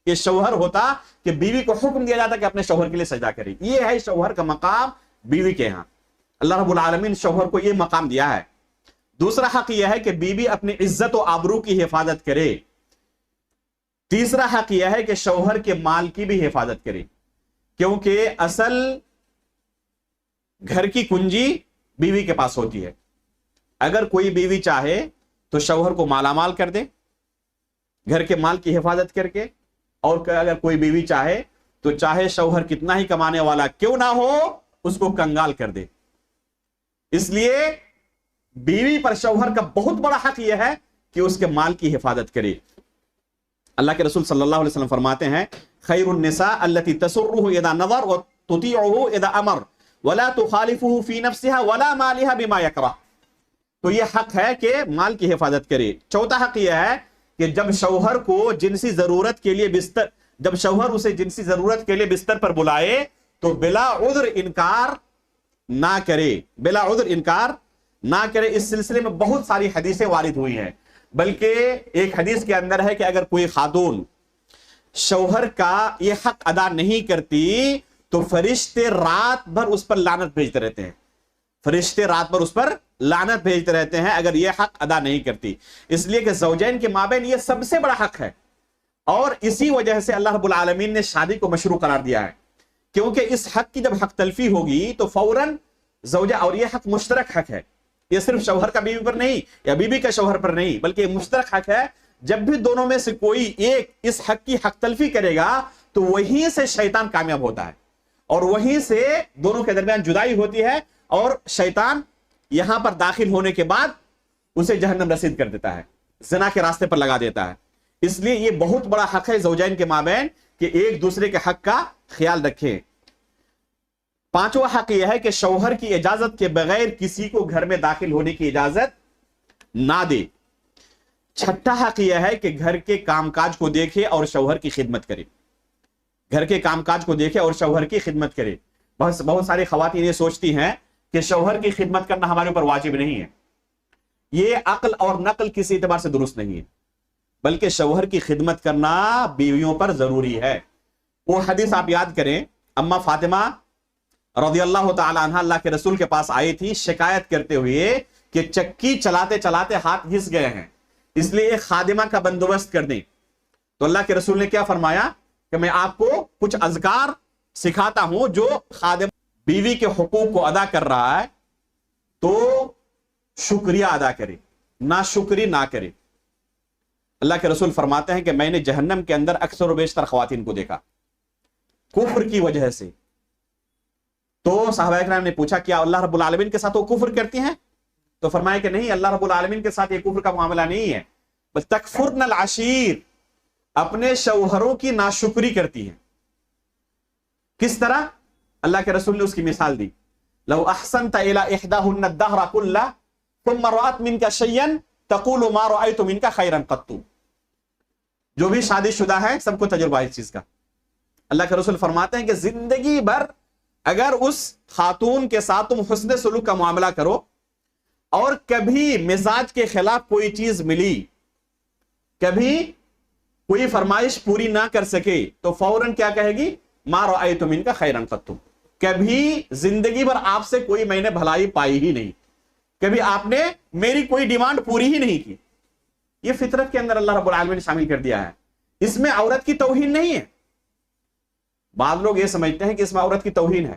یہ شوہر ہوتا، کہ بیوی کو حکم دیا جاتا کہ اپنے شوہر کے لیے سجدہ کرے. یہ ہے شوہر کا مقام بیوی کے ہاں. اللہ رب العالمین شوہر کو یہ مقام دیا ہے. دوسرا حق یہ ہے کہ بیوی اپنی عزت و آبرو کی حفاظت کرے. تیسرا حق یہ ہے کہ شوہر کے مال کی بھی حفاظت کرے، کیونکہ اصل گھر کی کنجی بیوی کے پاس ہوتی ہے. اگر کوئی بیوی چاہے تو شوہر کو مالا مال کر دے گھر کے مال کی حفاظت کر کے، اور اگر کوئی بیوی چاہے تو چاہے شوہر کتنا ہی کمانے والا کیوں نہ ہو اس کو کنگال کر دے. اس لیے بیوی پر شوہر کا بہت بڑا حق یہ ہے کہ اس کے مال کی حفاظت کرے. اللہ کے رسول صلی اللہ علیہ وسلم فرماتے ہیں خیر النساء التي تسره اذا نظر وتطيعه اذا امر ولا تخالفه في نفسها ولا مالها بما يكره. تو یہ حق ہے کہ مال کی حفاظت کرے. چوتھا حق یہ ہے کہ جب شوہر کو جنسی ضرورت کے لیے جب شوہر اسے جنسی ضرورت کے لیے بستر پر بلائے تو بلا عذر انکار نہ کرے. بلا عذر انکار نہ کرے. اس سلسلے میں بہت ساری حدیثیں وارد ہوئی ہیں، بلکہ ایک حدیث کے اندر ہے کہ اگر کوئی خاتون شوہر کا یہ حق ادا نہیں کرتی تو فرشتے رات بھر اس پر لعنت بھیجتے رہتے ہیں. فرشتے رات بھر اس پر لعنت بھیجتے رہتے ہیں اگر یہ حق ادا نہیں کرتی. اس لیے کہ زوجین کے مابین یہ سب سے بڑا حق ہے، اور اسی وجہ سے اللہ رب العالمین نے شادی کو مشروع قرار دیا ہے. کیونکہ اس حق کی جب حق تلفی ہوگی تو فوراً زوجہ، اور یہ حق مشترک حق ہے، یہ صرف شوہر کا بیوی پر نہیں یا بیوی کا شوہر پر نہیں، بلکہ یہ مشترک حق ہے. جب بھی دونوں میں سے کوئی ایک اس حق کی حق تلفی کرے گا تو وہیں سے شیطان کامیاب ہوتا ہے، اور وہیں سے دونوں کے درمیان جدائی ہوتی ہے، اور شیطان یہاں پر داخل ہونے کے بعد اسے جہنم رسید کر دیتا ہے، زنا کے راستے پر لگا دیتا ہے. اس لیے یہ بہت بڑا حق ہے زوجین کے مابین کہ ایک دوسرے کے حق کا خیال رکھیں. پانچواں حق یہ ہے کہ شوہر کی اجازت کے بغیر کسی کو گھر میں داخل ہونے کی اجازت نہ دے. چھٹا حق یہ ہے کہ گھر کے کام کاج کو دیکھے اور شوہر کی خدمت کرے. گھر کے کام کاج کو دیکھے اور شوہر کی خدمت کرے. بہت ساری خواتین یہ سوچتی ہیں کہ شوہر کی خدمت کرنا ہمارے اوپر واجب نہیں ہے. یہ عقل اور نقل کسی اعتبار سے درست نہیں ہے، بلکہ شوہر کی خدمت کرنا بیویوں پر ضروری ہے. وہ حدیث آپ یاد کریں، اما فاطمہ رضی اللہ تعالی عنہ اللہ کے رسول کے پاس آئی تھی شکایت کرتے ہوئے کہ چکی چلاتے چلاتے ہاتھ گھس گئے ہیں، اس لیے ایک خادمہ کا بندوبست کر دیں. تو اللہ کے رسول نے کیا فرمایا کہ میں آپ کو کچھ اذکار سکھاتا ہوں جو خادم بیوی کے حقوق کو ادا کر رہا ہے تو شکریہ ادا کرے، ناشکری نہ کرے. اللہ کے رسول فرماتے ہیں کہ میں نے جہنم کے اندر اکثر و بیشتر خواتین کو دیکھا کفر کی وجہ سے. تو صحابہ کرام نے پوچھا کیا اللہ رب العالمین کے ساتھ وہ کفر کرتی ہیں؟ تو فرمایا کہ نہیں، اللہ رب العالمین کے ساتھ یہ کفر کا معاملہ نہیں ہے، بس تکفرن العشیر، اپنے شوہروں کی ناشکری کرتی ہیں. کس طرح؟ اللہ کے رسول نے اس کی مثال دی، لو احسنت الى احداهن الدهر كله ثم رأت منك شيئا تقول ما رأيت منك خيرا قط. جو بھی شادی شدہ ہے سب کو تجربہ ہے اس چیز کا. اللہ کے رسول فرماتے ہیں کہ زندگی بھر اگر اس خاتون کے ساتھ تم حسن سلوک کا معاملہ کرو اور کبھی مزاج کے خلاف کوئی چیز ملی، کبھی کوئی فرمائش پوری نہ کر سکے تو فوراً کیا کہے گی؟ ما رأیت منک خیرا قط. کبھی زندگی بھر آپ سے کوئی میں نے بھلائی پائی ہی نہیں، کبھی آپ نے میری کوئی ڈیمانڈ پوری ہی نہیں کی. یہ فطرت کے اندر اللہ رب العالمین نے شامل کر دیا ہے، اس میں عورت کی توہین نہیں ہے. بعض لوگ یہ سمجھتے ہیں کہ اس میں عورت کی توہین ہے.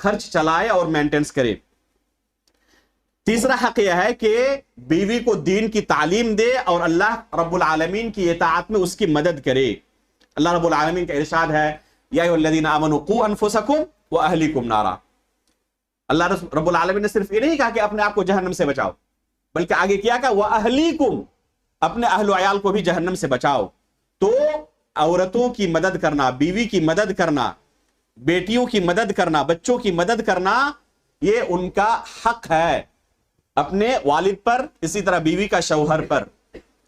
خرچ چلائے اور مینٹینس کرے۔ تیسرا حق یہ ہے کہ بیوی کو دین کی تعلیم دے اور اللہ رب العالمین کی اطاعت میں اس کی مدد کرے۔ اللہ رب العالمین کا ارشاد ہے یا ایھا الذین آمنوا قوا انفسکم واہلیکم نارا۔ اللہ رب العالمین نے صرف یہ نہیں کہا کہ اپنے آپ کو جہنم سے بچاؤ، بلکہ آگے کیا کہا واہلیکم، اپنے اہل و عیال کو بھی جہنم سے بچاؤ۔ تو عورتوں کی مدد کرنا، بیوی کی مدد کرنا، بیٹیوں کی مدد کرنا، بچوں کی مدد کرنا، یہ ان کا حق ہے اپنے والد پر، اسی طرح بیوی کا شوہر پر۔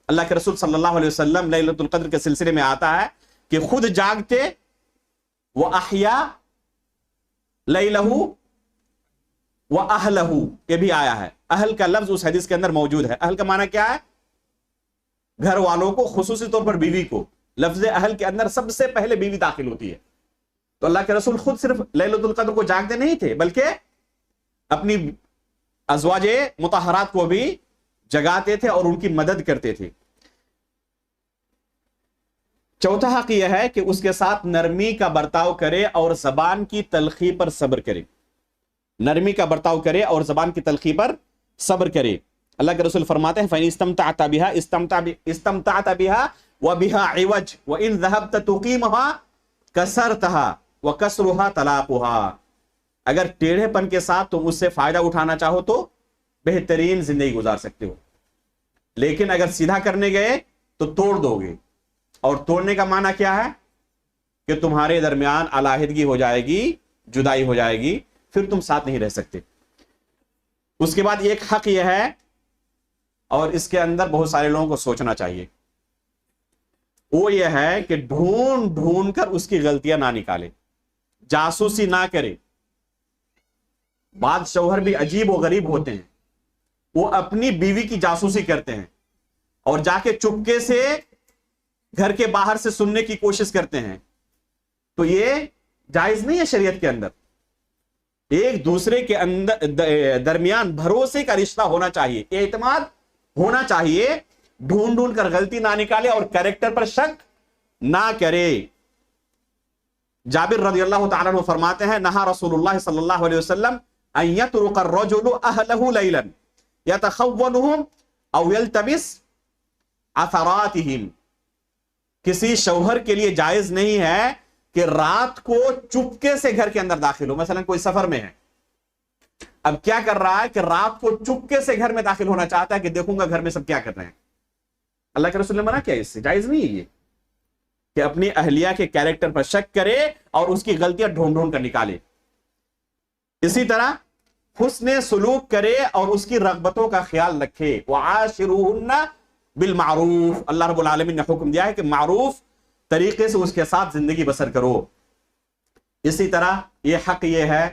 اللہ کے رسول صلی اللہ علیہ وسلم لیلۃ القدر کے سلسلے میں آتا ہے کہ خود جاگتے وَأَحْيَا لَيْلَهُ وَأَهْلَهُ، یہ بھی آیا ہے۔ اہل کا لفظ اس حدیث کے اندر موجود ہے۔ اہل کا معنی کیا ہے؟ گھر والوں کو، خصوصی طور پر بیوی کو۔ لفظ اہل کے اندر سب سے پہلے بیوی داخل ہوتی ہے۔ تو اللہ کے رسول خود صرف لیلۃ القدر کو جاگتے نہیں تھے، بلکہ اپنی ازواج مطہرات کو بھی جگاتے تھے اور ان کی مدد کرتے تھے۔ چوتھا حق یہ ہے کہ اس کے ساتھ نرمی کا برتاؤ کرے اور زبان کی تلخی پر صبر کرے۔ نرمی کا برتاؤ کرے اور زبان کی تلخی پر صبر کرے۔ اللہ کے رسول فرماتے ہیں فَإِنِ اسْتَمْتَعْتَ بِهَا اسْتَمْتَعْتَ بِهَا وَبِهَا عِوَجْ وَإِنْ ذَهَبْتَ تُقِيمُهَا كَسَرْتَهَا وَكَسْرُهَا طَلَاقُهَا۔ اگر ٹیڑھے پن کے ساتھ تم اس سے فائدہ اٹھانا چاہو تو بہترین زندگی گزار سکتے ہو، لیکن اگر سیدھا کرنے گئے تو توڑ دو گے۔ اور توڑنے کا معنی کیا ہے؟ کہ تمہارے درمیان علیحدگی ہو جائے گی، جدائی ہو جائے گی، پھر تم ساتھ نہیں رہ سکتے۔ اس کے بعد ایک حق یہ ہے، اور اس کے اندر بہت سارے لوگوں کو سوچنا چاہیے، وہ یہ ہے کہ ڈھونڈ ڈھونڈ کر اس کی غلطیاں نہ نکالے، جاسوسی نہ کرے۔ بعض شوہر بھی عجیب و غریب ہوتے ہیں، وہ اپنی بیوی کی جاسوسی کرتے ہیں اور جا کے چپکے سے گھر کے باہر سے سننے کی کوشش کرتے ہیں۔ تو یہ جائز نہیں ہے شریعت کے اندر۔ ایک دوسرے کے اندر درمیان بھروسے کا رشتہ ہونا چاہیے، اعتماد ہونا چاہیے۔ ڈھونڈ ڈھونڈ کر غلطی نہ نکالے اور کریکٹر پر شک نہ کرے۔ جابر رضی اللہ تعالیٰ عنہ فرماتے ہیں نہا رسول اللہ صلی اللہ علیہ وسلم ان یترک الرجل اہلہ لیلا یتخونہم او یلتبس عثراتہم۔ کسی شوہر کے لیے جائز نہیں ہے کہ رات کو چپکے سے گھر کے اندر داخل ہو۔ مثلا کوئی سفر میں ہے، اب کیا کر رہا ہے کہ رات کو چپکے سے گھر میں داخل ہونا چاہتا ہے کہ دیکھوں گا گھر میں سب کیا کر رہے ہیں۔ اللہ کے رسول نے منع کیا، اس سے جائز نہیں ہے یہ کہ اپنی اہلیہ کے کیریکٹر پر شک کرے اور اس کی غلطیاں ڈھونڈ ڈھونڈ کر نکالے۔ اسی طرح حسن سلوک کرے اور اس کی رغبتوں کا خیال رکھے۔ وعاشروہن بالمعروف، اللہ رب العالمین نے حکم دیا ہے کہ معروف طریقے سے اس کے ساتھ زندگی بسر کرو۔ اسی طرح یہ حق یہ ہے،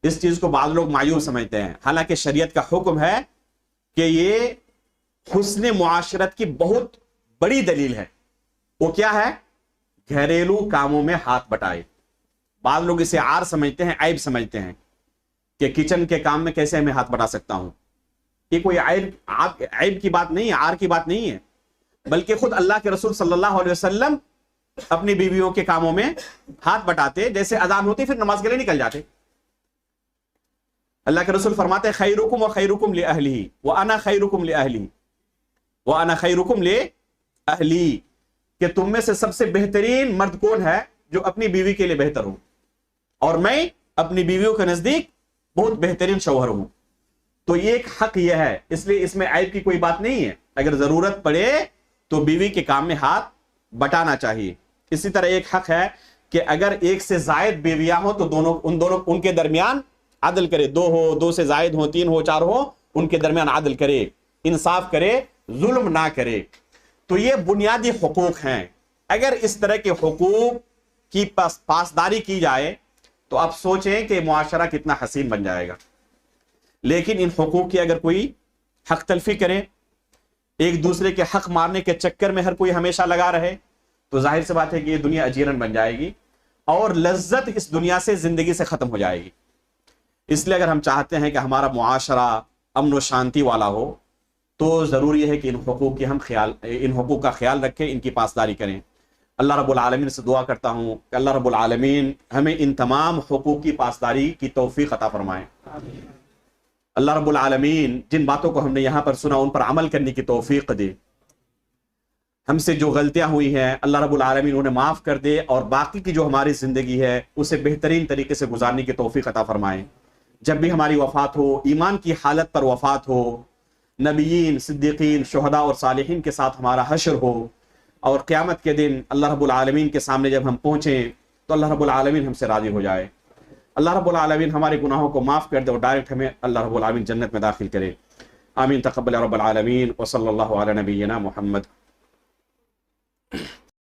اس چیز کو بعض لوگ مایوس سمجھتے ہیں، حالانکہ شریعت کا حکم ہے کہ یہ حسن معاشرت کی بہت بڑی دلیل ہے۔ وہ کیا ہے؟ گھریلو کاموں میں ہاتھ بٹائے۔ بعض لوگ اسے عار سمجھتے ہیں، عیب سمجھتے ہیں کہ کچن کے کام میں کیسے میں ہاتھ بٹا سکتا ہوں۔ یہ کوئی عیب کی بات نہیں ہے، عار کی بات نہیں ہے، بلکہ خود اللہ کے رسول صلی اللہ علیہ وسلم اپنی بیویوں کے کاموں میں ہاتھ بٹاتے، جیسے اذان ہوتی پھر نماز کے لیے نکل جاتے۔ اللہ کے رسول فرماتے خیرکم وخیرکم لأہلہ وانا خیرکم لأہلی وانا خیرکم لأہلی، کہ تم میں سے سب سے بہترین مرد کون ہے جو اپنی بیوی کے لیے بہتر ہوں، اور میں اپنی بیویوں کے نزدیک بہت بہترین شوہر ہوں۔ تو یہ ایک حق یہ ہے، اس لیے اس میں عیب کی کوئی بات نہیں ہے۔ اگر ضرورت پڑے تو بیوی کے کام میں ہاتھ بٹانا چاہیے۔ اسی طرح ایک حق ہے کہ اگر ایک سے زائد بیویاں ہوں تو ان کے درمیان عدل کرے، 2 ہو، 2 سے زائد ہو، 3 ہو، 4 ہو، ان کے درمیان عدل کرے، انصاف کرے، ظلم نہ کرے۔ تو یہ بنیادی حقوق ہیں۔ اگر اس طرح کے حقوق کی پاسداری کی جائے تو آپ سوچیں کہ معاشرہ کتنا حسین بن جائے گا۔ لیکن ان حقوق کی اگر کوئی حق تلفی کرے، ایک دوسرے کے حق مارنے کے چکر میں ہر کوئی ہمیشہ لگا رہے، تو ظاہر سی بات ہے کہ یہ دنیا اجیرن بن جائے گی اور لذت اس دنیا سے، زندگی سے ختم ہو جائے گی۔ اس لیے اگر ہم چاہتے ہیں کہ ہمارا معاشرہ امن و شانتی والا ہو تو ضروری ہے کہ ان حقوق کا خیال رکھیں، ان کی پاسداری کریں۔ اللہ رب العالمین سے دعا کرتا ہوں کہ اللہ رب العالمین ہمیں ان تمام حقوق کی پاسداری کی توفیق عطا فرمائے. اللہ رب العالمین جن باتوں کو ہم نے یہاں پر سنا ان پر عمل کرنے کی توفیق دے. ہم سے جو غلطیاں ہوئی ہیں اللہ رب العالمین انہیں معاف کر دے، اور باقی کی جو ہماری زندگی ہے اسے بہترین طریقے سے گزارنے کی توفیق عطا فرمائے. جب بھی ہماری وفات ہو ایمان کی حالت پر وفات ہو، نبیین، صدیقین، شہداء اور صالحین کے ساتھ ہمارا حشر ہو، اور قیامت کے دن اللہ رب العالمین کے سامنے جب ہم پہنچیں تو اللہ رب العالمین ہم سے راضی ہو جائے. اللہ رب العالمین ہمارے گناہوں کو معاف کر دے اور ڈائریکٹ ہمیں اللہ رب العالمین جنت میں داخل کرے. آمین. تقبل رب العالمین. وصلی اللہ علی نبینا محمد.